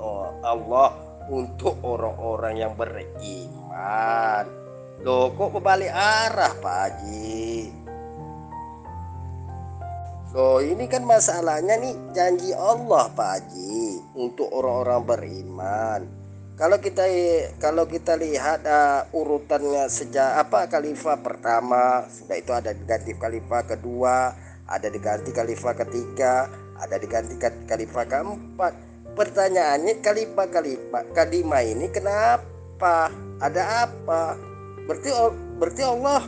Allah untuk orang-orang yang beriman. Loh, kok berbalik arah Pak Haji? Loh, ini kan masalahnya nih janji Allah Pak Haji untuk orang-orang beriman. Kalau kita lihat urutannya sejak khalifah pertama, sudah itu ada diganti khalifah kedua, ada diganti khalifah ketiga, ada diganti khalifah keempat. Pertanyaannya khalifah kelima ini kenapa? Ada apa? Berarti Allah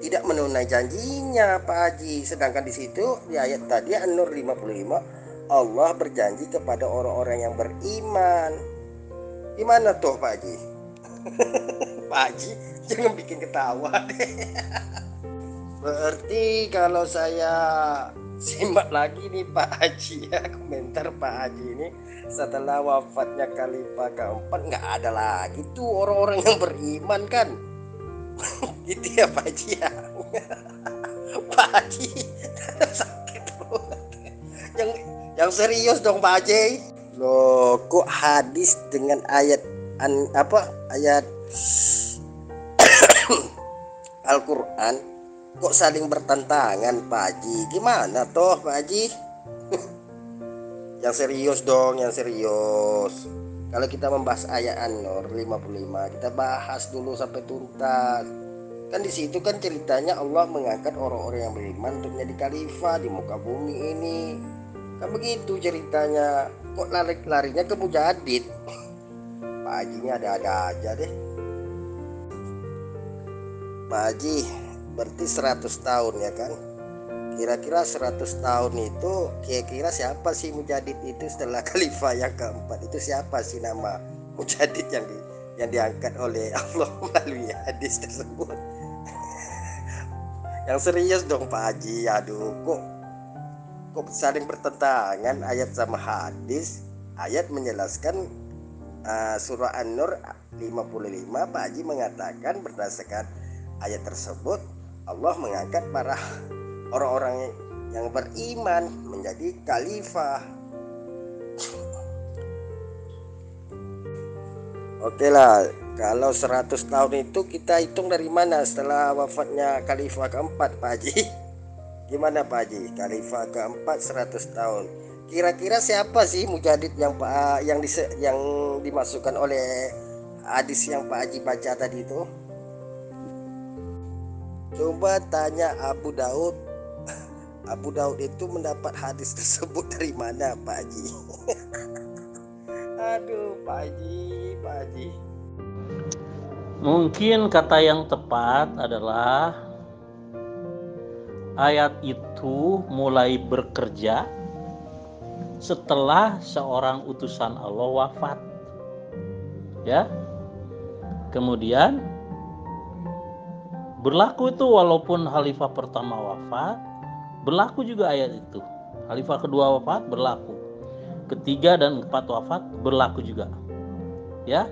tidak menunaikan janjinya Pak Haji. Sedangkan di situ di ayat tadi An-Nur 55 Allah berjanji kepada orang-orang yang beriman. Gimana tuh Pak Haji? Pak Haji jangan bikin ketawa deh. Berarti kalau saya simak lagi nih Pak Haji ya, komentar Pak Haji ini, setelah wafatnya khalifah keempat nggak ada lagi tuh orang-orang yang beriman kan. Gitu ya Pak Haji ya. Pak Haji sakit banget. Yang serius dong Pak Haji. Loh, kok hadis dengan ayat ayat Al-Quran kok saling bertentangan Pak Haji? Gimana toh Pak Haji? Yang serius dong, yang serius. Kalau kita membahas ayat An-Nur 55, kita bahas dulu sampai tuntas. Kan di situ kan ceritanya Allah mengangkat orang-orang yang beriman untuk menjadi khalifah di muka bumi ini. Kan begitu ceritanya. Kok larinya ke mujadid? Pak Haji ini ada-ada aja deh. Pak Haji, berarti 100 tahun ya kan? Kira-kira 100 tahun itu kira-kira siapa sih mujadid itu setelah khalifah yang keempat? Itu siapa sih nama mujadid yang diangkat oleh Allah melalui hadis tersebut? Yang serius dong Pak Haji. Aduh, kok saling bertentangan ayat sama hadis. Ayat menjelaskan surah An-Nur 55, Pak Haji mengatakan berdasarkan ayat tersebut Allah mengangkat para orang-orang yang beriman menjadi khalifah. Oke lah, kalau 100 tahun itu kita hitung dari mana setelah wafatnya khalifah keempat Pak Haji? Gimana Pak Haji? Khalifah keempat 100 tahun. Kira-kira siapa sih mujadid yang dimasukkan oleh hadis yang Pak Haji baca tadi itu? Coba tanya Abu Daud. Abu Daud itu mendapat hadis tersebut dari mana Pak Haji? Aduh Pak Haji. Mungkin kata yang tepat adalah ayat itu mulai bekerja setelah seorang utusan Allah wafat. Ya. Kemudian berlaku itu walaupun khalifah pertama wafat, berlaku juga ayat itu. Khalifah kedua wafat berlaku. Ketiga dan keempat wafat berlaku juga. Ya.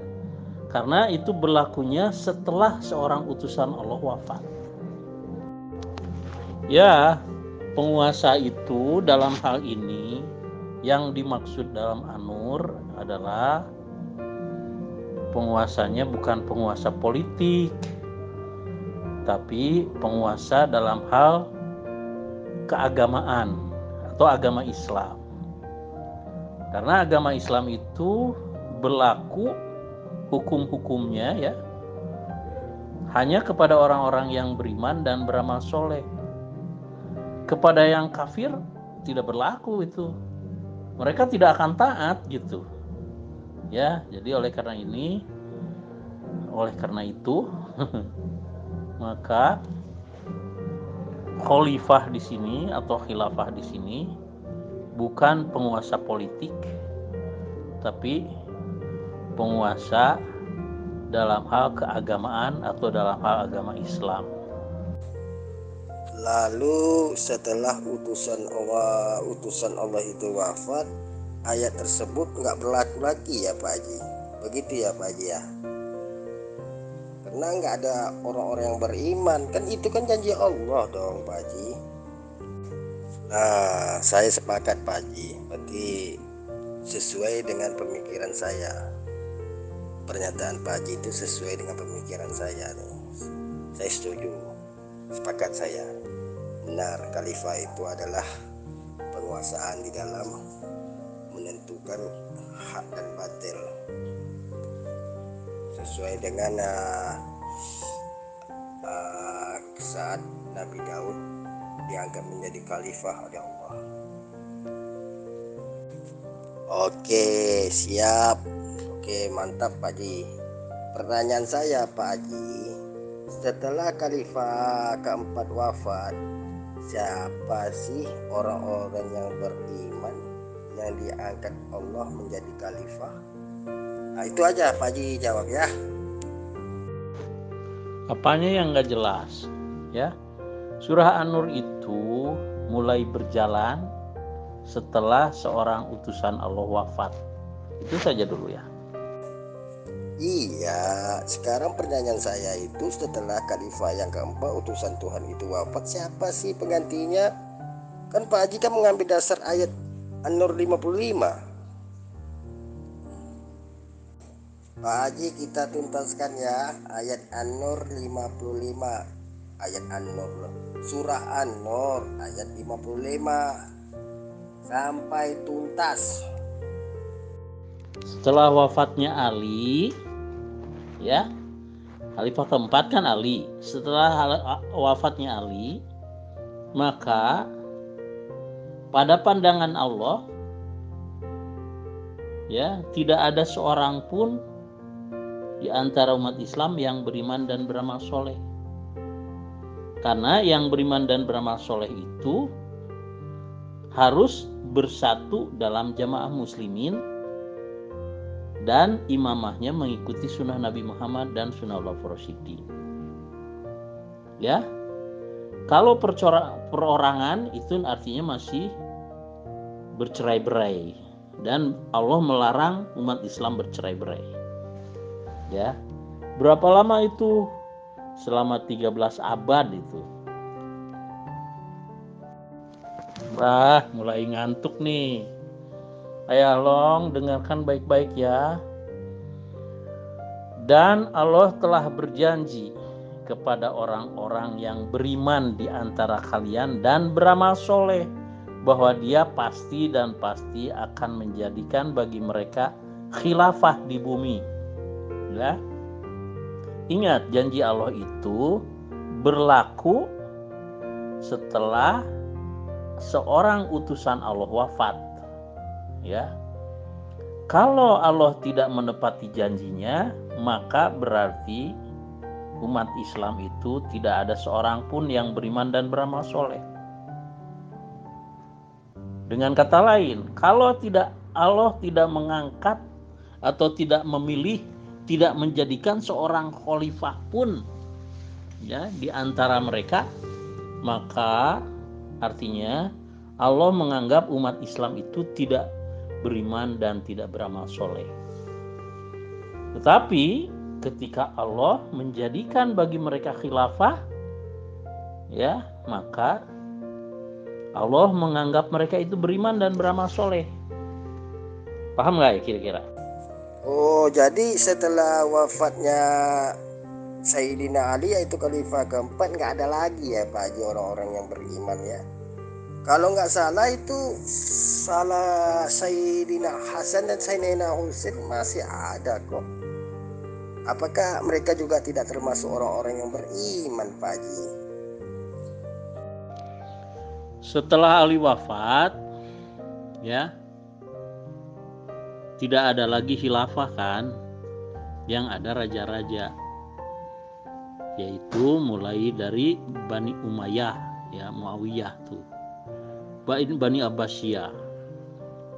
Karena itu berlakunya setelah seorang utusan Allah wafat. Ya, penguasa itu dalam hal ini yang dimaksud dalam An-Nur adalah penguasanya bukan penguasa politik, tapi penguasa dalam hal keagamaan atau agama Islam. Karena agama Islam itu berlaku hukum-hukumnya ya hanya kepada orang-orang yang beriman dan beramal soleh. Kepada yang kafir tidak berlaku itu. Mereka tidak akan taat gitu. Ya, jadi oleh karena itu maka khalifah di sini atau khilafah di sini bukan penguasa politik, tapi penguasa dalam hal keagamaan atau dalam hal agama Islam. Lalu setelah utusan Allah itu wafat, ayat tersebut nggak berlaku lagi ya Pak Haji. Begitu ya Pak Haji ya. Karena nggak ada orang-orang yang beriman, kan itu kan janji Allah dong Pak Haji. Nah, saya sepakat Pak Haji. Berarti sesuai dengan pemikiran saya. Pernyataan Pak Haji itu sesuai dengan pemikiran saya nih. Saya setuju. Sepakat saya. Benar, khalifah itu adalah penguasaan di dalam menentukan hak dan batil sesuai dengan saat Nabi Daud diangkat menjadi khalifah oleh Allah. Oke, siap. Oke, mantap Pak Haji. Pertanyaan saya Pak Haji, setelah khalifah keempat wafat, siapa sih orang-orang yang beriman yang diangkat Allah menjadi khalifah? Nah, itu aja Pak Haji jawab ya. Apanya yang nggak jelas? Ya, surah An-Nur itu mulai berjalan setelah seorang utusan Allah wafat. Itu saja dulu ya. Iya, sekarang pertanyaan saya itu setelah khalifah yang keempat utusan Tuhan itu wafat, siapa sih penggantinya? Kan Pak Haji kan mengambil dasar ayat An-Nur 55. Pak Haji, kita tuntaskan ya ayat An-Nur 55. Ayat An-Nur loh. Surah An-Nur ayat 55 sampai tuntas. Setelah wafatnya Ali, ya, Khalifah keempat kan Ali. Setelah wafatnya Ali, maka pada pandangan Allah, ya, tidak ada seorang pun di antara umat Islam yang beriman dan beramal soleh. Karena yang beriman dan beramal soleh itu harus bersatu dalam jamaah muslimin dan imamahnya mengikuti sunnah Nabi Muhammad dan sunnah Khulafaur Rasyidin. Ya, kalau perorangan itu artinya masih bercerai-berai, dan Allah melarang umat Islam bercerai-berai. Ya, berapa lama itu? Selama 13 abad itu. Wah, mulai ngantuk nih. Ayah Long, dengarkan baik-baik ya. Dan Allah telah berjanji kepada orang-orang yang beriman di antara kalian dan beramal soleh, bahwa Dia pasti dan pasti akan menjadikan bagi mereka khilafah di bumi. Ya. Ingat, janji Allah itu berlaku setelah seorang utusan Allah wafat. Ya. Kalau Allah tidak menepati janjinya, maka berarti umat Islam itu tidak ada seorang pun yang beriman dan beramal soleh. Dengan kata lain, kalau Allah tidak mengangkat atau tidak memilih, tidak menjadikan seorang khalifah pun, ya, di antara mereka, maka artinya Allah menganggap umat Islam itu tidak beriman dan tidak beramal soleh. Tetapi ketika Allah menjadikan bagi mereka khilafah, ya, maka Allah menganggap mereka itu beriman dan beramal soleh. Paham nggak ya kira-kira? Oh, jadi setelah wafatnya Sayyidina Ali, yaitu Khalifah keempat, nggak ada lagi ya Pak Haji orang-orang yang beriman ya. Kalau nggak salah itu salah Sayyidina Hasan dan Sayyidina Husain masih ada kok. Apakah mereka juga tidak termasuk orang-orang yang beriman Pak Haji? Setelah Ali wafat, ya, tidak ada lagi khilafah kan, yang ada raja-raja, yaitu mulai dari Bani Umayyah, ya, Muawiyah tuh, Bani Abbasiyah,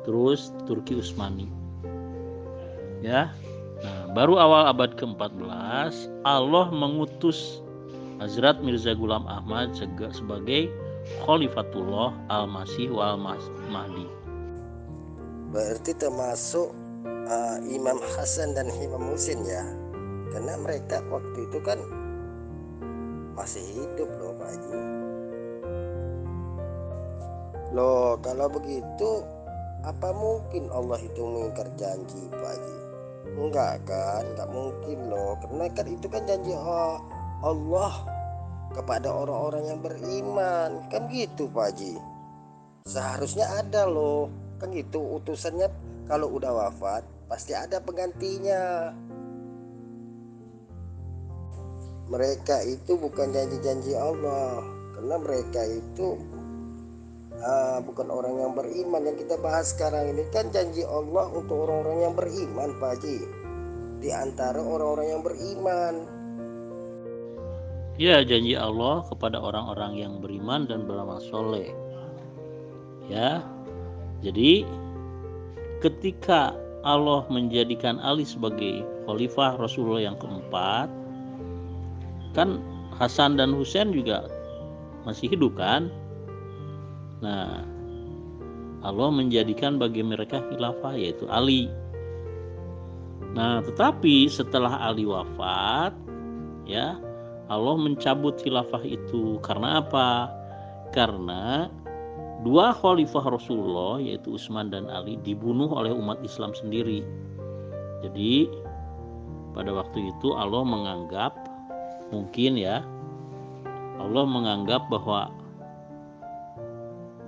terus Turki Utsmani, ya. Nah, baru awal abad ke-14 Allah mengutus Hazrat Mirza Ghulam Ahmad sebagai Khalifatullah Al-Masih wal Mahdi. Berarti termasuk Imam Hasan dan Imam Husain ya, karena mereka waktu itu kan masih hidup loh Pak Haji. Loh, kalau begitu apa mungkin Allah itu mengingkar janji Pak Haji? Enggak kan, enggak mungkin loh, karena kan itu kan janji Allah kepada orang-orang yang beriman, kan gitu Pak Haji. Seharusnya ada loh, kan gitu utusannya. Kalau udah wafat pasti ada penggantinya. Mereka itu bukan janji-janji Allah, karena mereka itu bukan orang yang beriman. Yang kita bahas sekarang ini kan janji Allah untuk orang-orang yang beriman Pak Haji, di antara orang-orang yang beriman. Ya, janji Allah kepada orang-orang yang beriman dan beramal soleh. Ya, jadi ketika Allah menjadikan Ali sebagai khalifah Rasulullah yang keempat, kan Hasan dan Husain juga masih hidup kan. Nah, Allah menjadikan bagi mereka khilafah, yaitu Ali. Nah, tetapi setelah Ali wafat, ya, Allah mencabut khilafah itu. Karena apa? Karena dua khalifah Rasulullah, yaitu Utsman dan Ali, dibunuh oleh umat Islam sendiri. Jadi pada waktu itu Allah menganggap, mungkin ya, Allah menganggap bahwa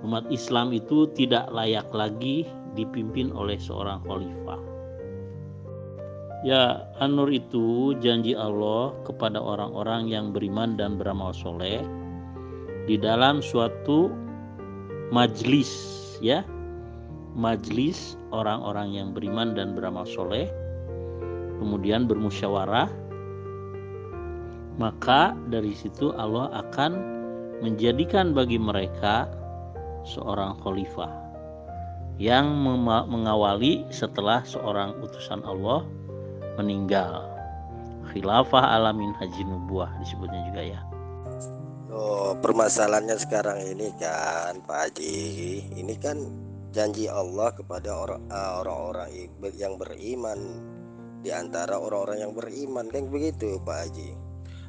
umat Islam itu tidak layak lagi dipimpin oleh seorang khalifah. Ya, An-Nur itu janji Allah kepada orang-orang yang beriman dan beramal soleh di dalam suatu majlis, ya, majlis orang-orang yang beriman dan beramal soleh, kemudian bermusyawarah, maka dari situ Allah akan menjadikan bagi mereka seorang khalifah yang mengawali setelah seorang utusan Allah meninggal. Khilafah alamin haji nubuah disebutnya juga ya. Permasalahannya sekarang ini kan Pak Haji, ini kan janji Allah kepada orang-orang yang beriman, di antara orang-orang yang beriman kan begitu Pak Haji.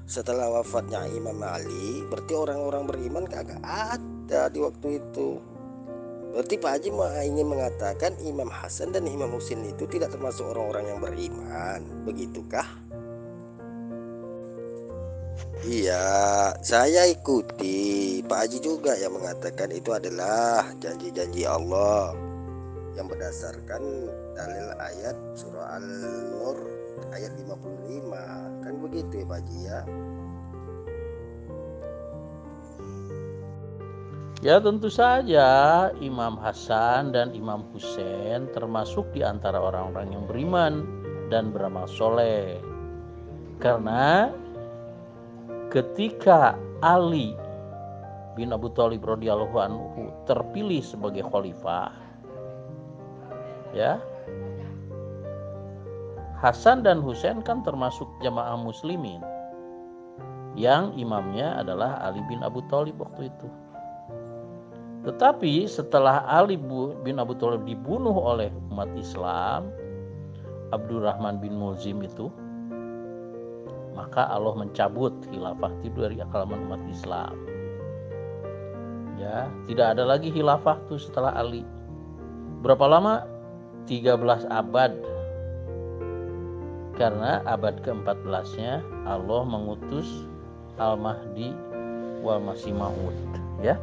Setelah wafatnya Imam Ali, berarti orang-orang beriman kagak ada di waktu itu. Berarti Pak Haji ingin mengatakan Imam Hasan dan Imam Husain itu tidak termasuk orang-orang yang beriman, begitukah? Iya, saya ikuti Pak Haji juga yang mengatakan itu adalah janji-janji Allah yang berdasarkan dalil ayat surah An-Nur ayat 55. Kan begitu ya Pak Haji ya? Ya, tentu saja Imam Hasan dan Imam Husain termasuk di antara orang-orang yang beriman dan beramal soleh. Karena ketika Ali bin Abu Thalib radhiyallahu anhu terpilih sebagai khalifah, ya, Hasan dan Husain kan termasuk jamaah muslimin yang imamnya adalah Ali bin Abu Thalib waktu itu. Tetapi setelah Ali bin Abu Thalib dibunuh oleh umat Islam, Abdurrahman bin Mulzim itu, maka Allah mencabut khilafah itu dari kalangan umat Islam. Ya, tidak ada lagi khilafah itu setelah Ali. Berapa lama? 13 abad. Karena abad ke-14-nya Allah mengutus Al-Mahdi wal Masih Maud, ya.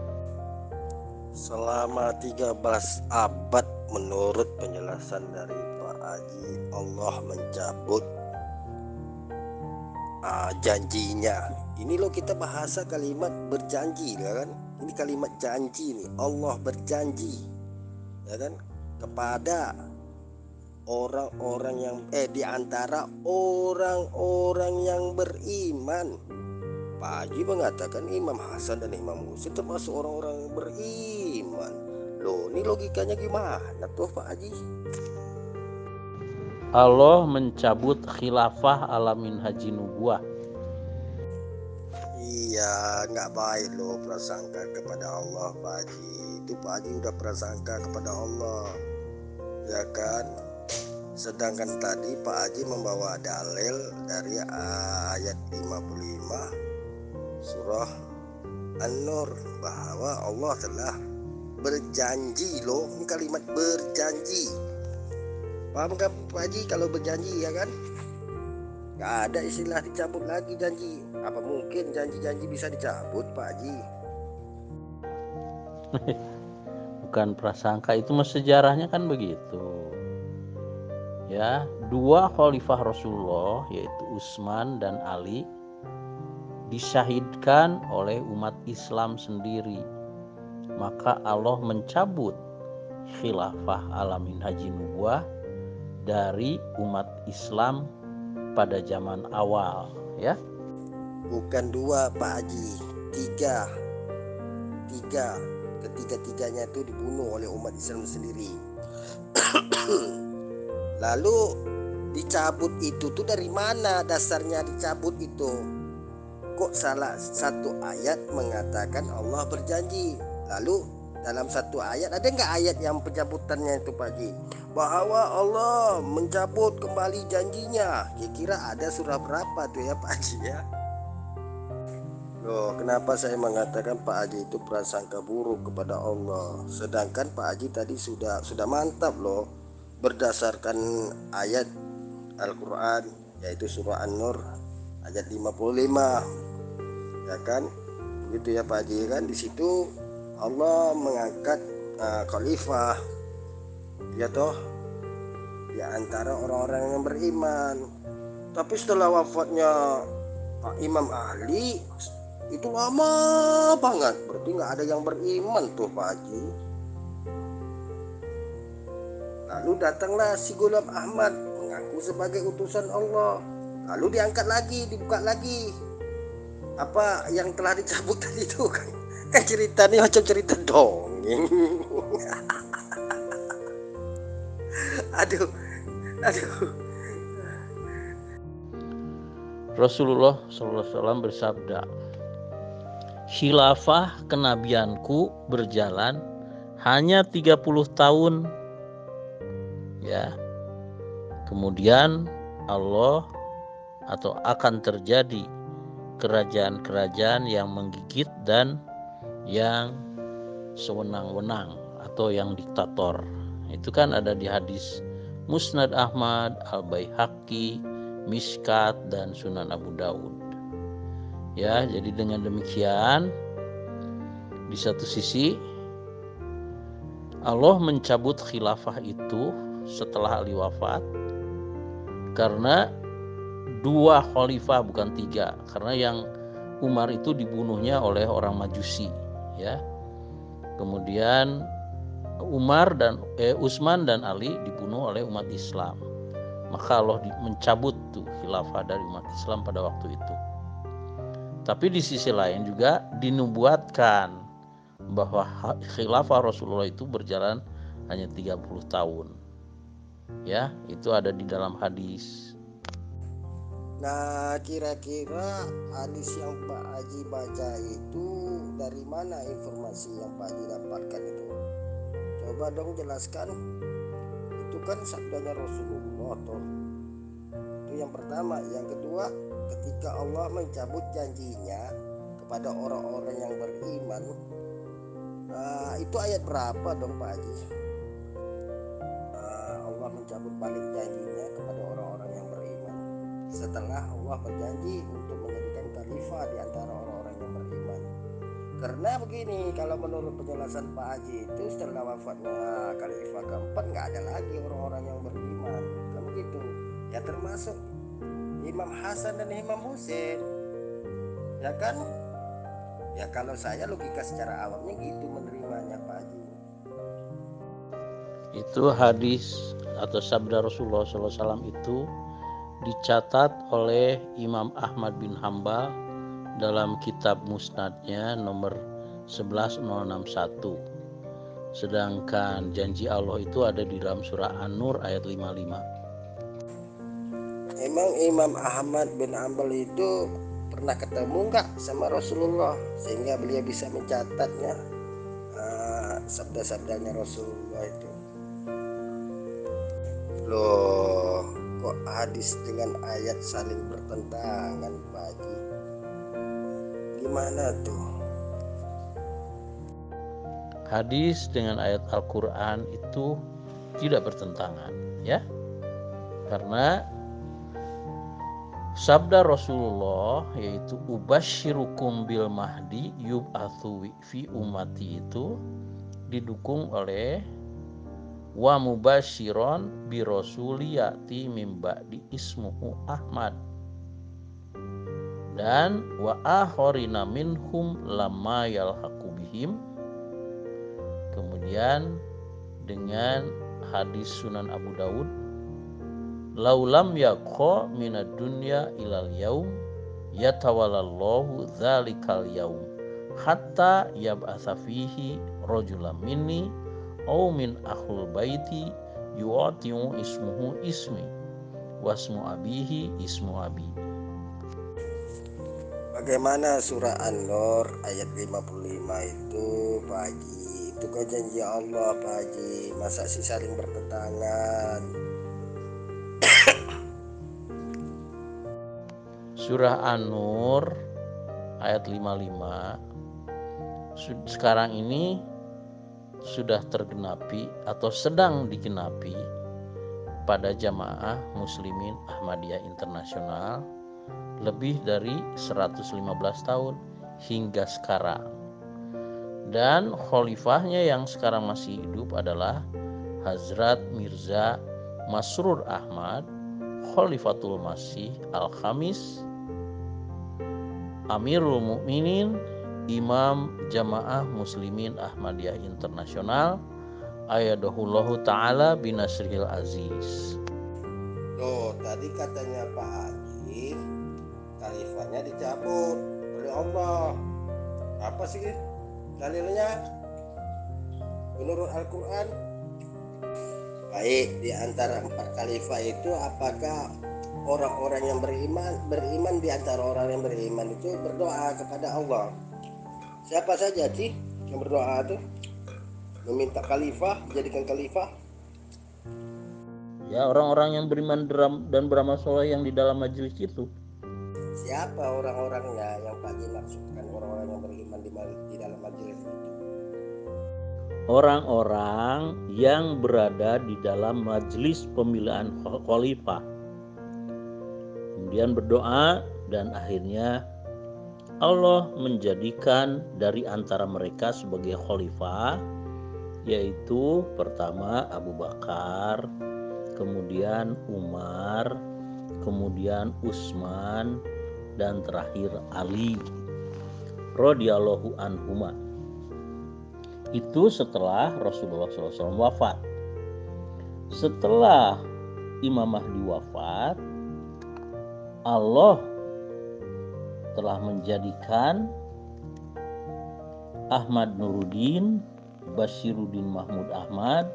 Selama 13 abad menurut penjelasan dari Pak Haji, Allah mencabut janjinya. Ini loh kita bahasa kalimat berjanji ya kan. Ini kalimat janji nih. Allah berjanji ya kan kepada orang-orang yang di antara orang-orang yang beriman. Pak Haji mengatakan Imam Hasan dan Imam Husain termasuk orang-orang yang beriman. Loh, ini logikanya gimana tuh Pak Haji? Allah mencabut khilafah alamin haji nubuah. Iya, nggak baik loh prasangka kepada Allah Pak Haji. Itu Pak Haji udah prasangka kepada Allah, ya kan? Sedangkan tadi Pak Haji membawa dalil dari ayat 55 surah An-Nur bahwa Allah telah berjanji loh. Ini kalimat berjanji. Paham kan Pak Haji kalau berjanji ya kan? Gak ada istilah dicabut lagi janji. Apa mungkin janji-janji bisa dicabut Pak Haji? Bukan prasangka, itu mah sejarahnya kan begitu. Ya, dua khalifah Rasulullah yaitu Utsman dan Ali disyahidkan oleh umat Islam sendiri. Maka Allah mencabut khilafah alamin haji nubuah dari umat Islam pada zaman awal, ya. Bukan dua Pak Haji, tiga. Ketiga-tiganya itu dibunuh oleh umat Islam sendiri. Lalu dicabut itu tuh dari mana dasarnya dicabut itu? Kok salah satu ayat mengatakan Allah berjanji, lalu dalam satu ayat ada nggak ayat yang pencabutannya itu Pak Haji, bahwa Allah mencabut kembali janjinya? Kira-kira ada surah berapa tuh ya Pak Haji ya? Loh, kenapa saya mengatakan Pak Haji itu prasangka buruk kepada Allah, sedangkan Pak Haji tadi sudah mantap loh berdasarkan ayat Al-Quran yaitu surah An-Nur ayat 55, ya kan? Begitu ya Pak Haji kan, di situ Allah mengangkat khalifah, ya toh, di antara orang-orang yang beriman. Tapi setelah wafatnya Pak Imam Ali itu lama banget, berarti nggak ada yang beriman tuh Pak Haji. Lalu datanglah si Ghulam Ahmad mengaku sebagai utusan Allah. Lalu diangkat lagi, dibuka lagi apa yang telah dicabut tadi itu kan ceritanya macam cerita dongeng. aduh Rasulullah SAW bersabda, khilafah kenabianku berjalan hanya 30 tahun, ya. Kemudian Allah atau akan terjadi kerajaan-kerajaan yang menggigit dan yang sewenang-wenang atau yang diktator. Itu kan ada di hadis Musnad Ahmad, Al-Baihaqi, Mishkat, dan Sunan Abu Daud. Ya, jadi dengan demikian di satu sisi Allah mencabut khilafah itu setelah Ali wafat karena 2 khalifah bukan 3, karena yang Umar itu dibunuhnya oleh orang Majusi, ya. Kemudian Utsman dan Ali dibunuh oleh umat Islam. Maka Allah mencabut tuh khilafah dari umat Islam pada waktu itu. Tapi di sisi lain juga dinubuatkan bahwa khilafah Rasulullah itu berjalan hanya 30 tahun. Ya, itu ada di dalam hadis. Nah, kira-kira hadis yang Pak Haji baca itu dari mana informasi yang Pak Haji dapatkan itu? Coba dong jelaskan. Itu kan sabdanya Rasulullah toh. Itu yang pertama. Yang kedua, ketika Allah mencabut janjinya kepada orang-orang yang beriman, itu ayat berapa dong Pak Haji? Allah mencabut balik janjinya kepada orang-orang yang beriman setelah Allah berjanji untuk menjadikan khalifah di antara orang-orang yang beriman. Karena begini, kalau menurut penjelasan Pak Haji itu setelah wafatnya khalifah keempat nggak ada lagi orang-orang yang beriman, kan begitu ya, termasuk Imam Hasan dan Imam Husain, ya kan? Ya kalau saya logika secara awamnya gitu menerimanya Pak Haji. Itu hadis atau sabda Rasulullah SAW itu dicatat oleh Imam Ahmad bin Hambal dalam kitab Musnadnya nomor 11061. Sedangkan janji Allah itu ada di dalam surah An-Nur ayat 55. Emang Imam Ahmad bin Hambal itu pernah ketemu nggak sama Rasulullah sehingga beliau bisa mencatatnya sabda-sabdanya Rasulullah itu? Loh, kok hadis dengan ayat saling bertentangan Pak Haji? Gimana tuh? Hadis dengan ayat Al-Quran itu tidak bertentangan, ya. Karena sabda Rasulullah yaitu ubasyirukum bil mahdi yub'atsu fi ummati itu didukung oleh wa mubasyiron bi rasuli ya'ti mim ba'di ismuhu Ahmad, dan wa akharina minhum lamma yalhaqu bihim. Kemudian dengan hadis Sunan Abu Daud, laulam yaqo minad dunya ilal yaum yatawallallahu dzalikal yaum hatta yab'atsa fihi rajulan minni aw min ahlul baiti yu'tiu ismuhu ismi wasmu abihi ismu abi. Bagaimana surah An-Nur ayat 55 itu Pak Haji? Itu kan janji Allah Pak Haji, masa sih saling bertentangan? Surah An-Nur ayat 55 sekarang ini sudah tergenapi atau sedang digenapi pada jamaah muslimin Ahmadiyah Internasional lebih dari 115 tahun hingga sekarang. Dan khalifahnya yang sekarang masih hidup adalah Hazrat Mirza Masrur Ahmad Khalifatul Masih Al-Khamis, Amirul Mukminin, Imam Jamaah Muslimin Ahmadiyah Internasional, Ayadahullahu Ta'ala binasrihil aziz. Loh, tadi katanya Pak Haji, khalifahnya dicabut oleh Allah. Apa sih dalilnya menurut Al-Quran? Baik, di antara 4 khalifah itu apakah orang-orang yang beriman di antara orang yang beriman itu berdoa kepada Allah? Siapa saja sih yang berdoa itu meminta khalifah, dijadikan khalifah? Ya, orang-orang yang beriman dan beramal soleh yang di dalam majelis itu. Siapa orang-orangnya yang Pak Haji maksudkan, orang-orang yang beriman di dalam majelis itu? Orang-orang yang berada di dalam majelis pemilihan khalifah, kemudian berdoa, dan akhirnya Allah menjadikan dari antara mereka sebagai khalifah, yaitu pertama Abu Bakar, kemudian Umar, kemudian Utsman, dan terakhir Ali radhiyallahu anhuma. Itu setelah Rasulullah SAW wafat. Setelah Imam Mahdi wafat, Allah telah menjadikan Ahmad Nuruddin, Bashiruddin Mahmud Ahmad,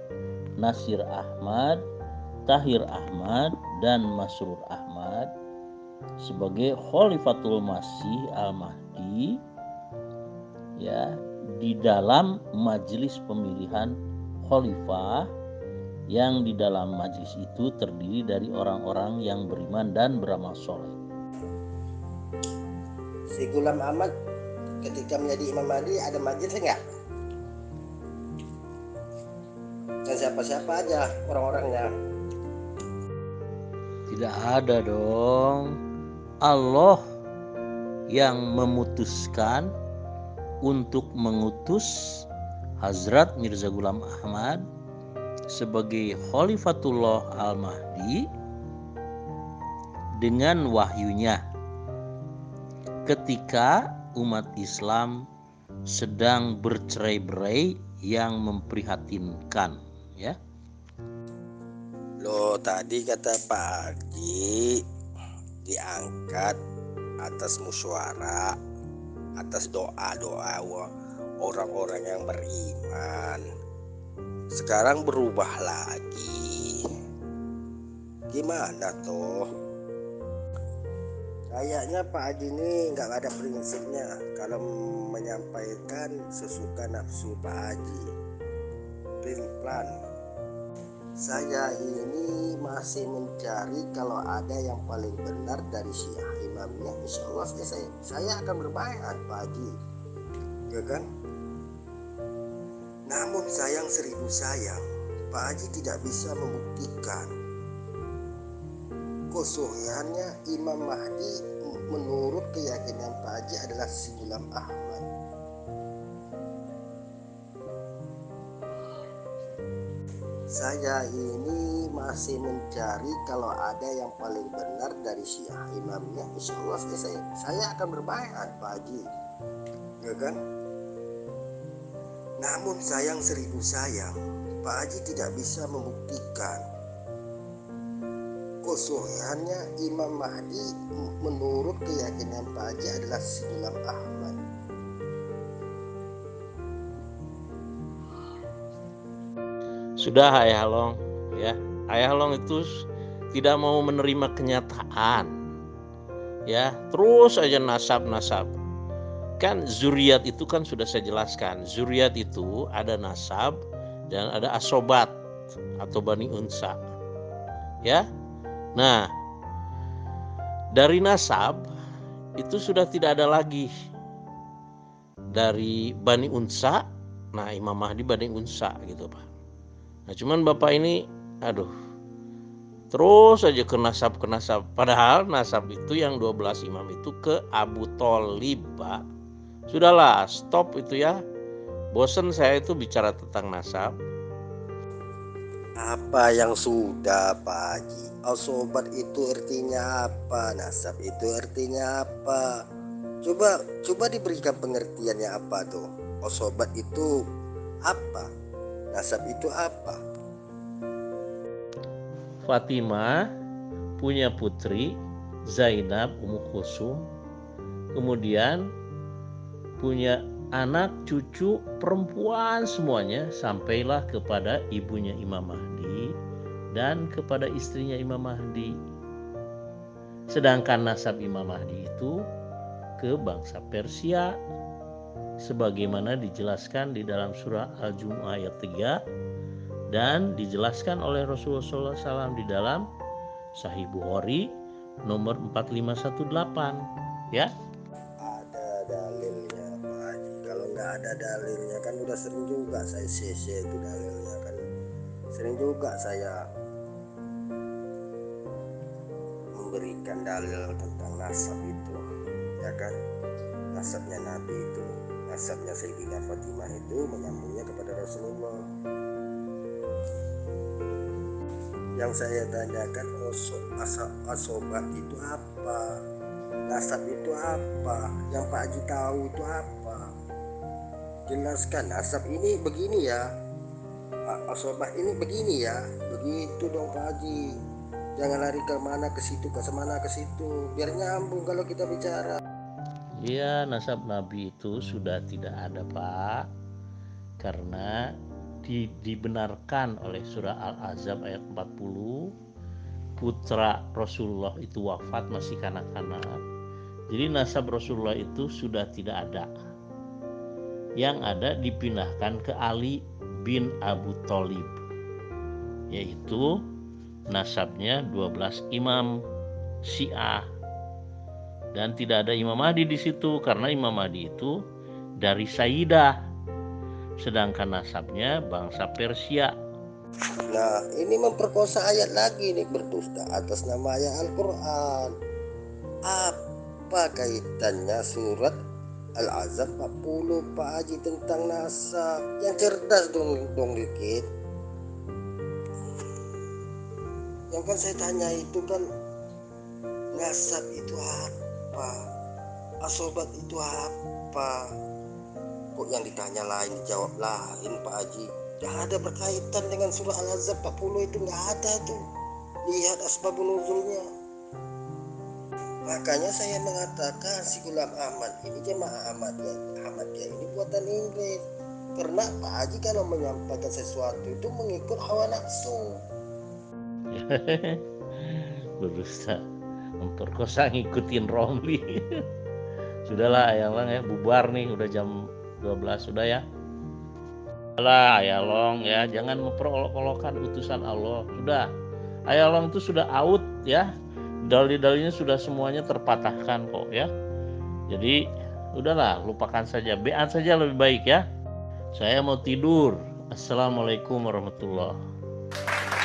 Nasir Ahmad, Tahir Ahmad, dan Masrur Ahmad sebagai Khalifatul Masih Al-Mahdi, ya, di dalam majelis pemilihan khalifah, yang di dalam majelis itu terdiri dari orang-orang yang beriman dan beramal soleh. Si Ghulam Ahmad ketika menjadi Imam Mahdi ada majelis enggak? Dan siapa-siapa aja orang-orangnya? Tidak ada dong. Allah yang memutuskan untuk mengutus Hazrat Mirza Ghulam Ahmad sebagai Khalifatullah Al-Mahdi dengan wahyunya ketika umat Islam sedang bercerai-berai yang memprihatinkan, ya. Loh, tadi kata Pak Haji diangkat atas musyawarah, atas doa-doa orang-orang yang beriman. Sekarang berubah lagi. Gimana toh? Kayaknya Pak Haji ini nggak ada prinsipnya kalau menyampaikan sesuka nafsu Pak Haji. Plan. Saya ini masih mencari kalau ada yang paling benar dari Syiah imamnya. Insya Allah saya akan berbaiat Pak Haji, ya kan? Namun sayang seribu sayang, Pak Haji tidak bisa membuktikan kesuhiannya Imam Mahdi menurut keyakinan Pak Haji adalah si Ghulam Ahmad. Saya ini masih mencari kalau ada yang paling benar dari Syiah imamnya. Insya Allah saya akan berbaiat Pak Haji, ya kan? Namun sayang seribu sayang, Pak Haji tidak bisa membuktikan kesuhiannya Imam Mahdi menurut keyakinan Pak Haji adalah si Ghulam Ahmad. Sudah Ayah Long, ya. Ayah Long itu tidak mau menerima kenyataan, ya. Terus aja nasab. Kan zuriat itu kan sudah saya jelaskan. Zuriat itu ada nasab dan ada asobat atau bani unsa, ya. Nah, dari nasab itu sudah tidak ada lagi dari bani unsa. Nah, Imam Mahdi bani unsa gitu, Pak. Nah, cuman Bapak ini Terus aja ke nasab. Padahal nasab itu yang 12 imam itu ke Abu Tholib, Pak. Sudahlah, stop itu ya. Bosen saya itu bicara tentang nasab. Apa yang sudah, Pak Haji? Asobat itu artinya apa? Nasab itu artinya apa? Coba diberikan pengertiannya apa tuh? Asobat itu apa? Nasab itu apa? Fatimah punya putri Zainab Ummu Kulsum, kemudian punya anak cucu perempuan semuanya, sampailah kepada ibunya Imam Mahdi dan kepada istrinya Imam Mahdi. Sedangkan nasab Imam Mahdi itu ke bangsa Persia, sebagaimana dijelaskan di dalam surah Al-Jumu'ah ayat 3 dan dijelaskan oleh Rasulullah SAW di dalam Sahih Bukhari nomor 4518, ya. Ada dalilnya, Pak Haji. Kalau nggak ada dalilnya kan udah sering juga saya share itu dalilnya kan. Sering juga saya memberikan dalil tentang nasab itu, ya kan? Nasabnya Nabi itu, nasabnya Sayyidina Fatimah itu menyambungnya kepada Rasulullah. Yang saya tanyakan, asobah itu apa? Nasab itu apa? Yang Pak Haji tahu itu apa? Jelaskan, nasab ini begini ya, asobah ini begini ya, begitu dong Pak Haji. Jangan lari ke mana ke situ, ke semana ke situ, biar nyambung kalau kita bicara. Iya, nasab Nabi itu sudah tidak ada, Pak, karena dibenarkan oleh surah Al-Ahzab ayat 40, putra Rasulullah itu wafat masih kanak-kanak. Jadi nasab Rasulullah itu sudah tidak ada. Yang ada dipindahkan ke Ali bin Abu Tholib, yaitu nasabnya 12 imam Syiah. Dan tidak ada Imam Mahdi di situ karena Imam Mahdi itu dari Sayyidah, sedangkan nasabnya bangsa Persia. Nah, ini memperkosa ayat lagi nih, berdusta atas nama ayat Al-Quran. Apa kaitannya surat Al-Ahzab 40 Pak Haji tentang nasab? Yang cerdas dong dikit. Yang kan saya tanya itu kan, nasab itu apa? Asobat itu apa? Kok yang ditanya lain dijawab lain Pak Haji? Gak ada berkaitan dengan surah Al-Ahzab 40 itu, gak ada tuh. Lihat asbabun nuzulnya. Makanya saya mengatakan si Gulam Ahmad ini jemaah Ahmadiyah ini buatan Inggris. Karena Pak Haji kalau menyampaikan sesuatu itu mengikut hawa nafsu. Berusaha memperkosa ngikutin Romli. Sudahlah Ayalong ya, bubar nih, udah jam 12 sudah ya. Lah Ayalong ya, jangan memperolok-olokkan utusan Allah. Sudah, Ayalong itu sudah out ya. Dalil-dalilnya sudah semuanya terpatahkan kok ya. Jadi udahlah, lupakan saja, beat saja lebih baik ya. Saya mau tidur. Assalamualaikum warahmatullahi wabarakatuh.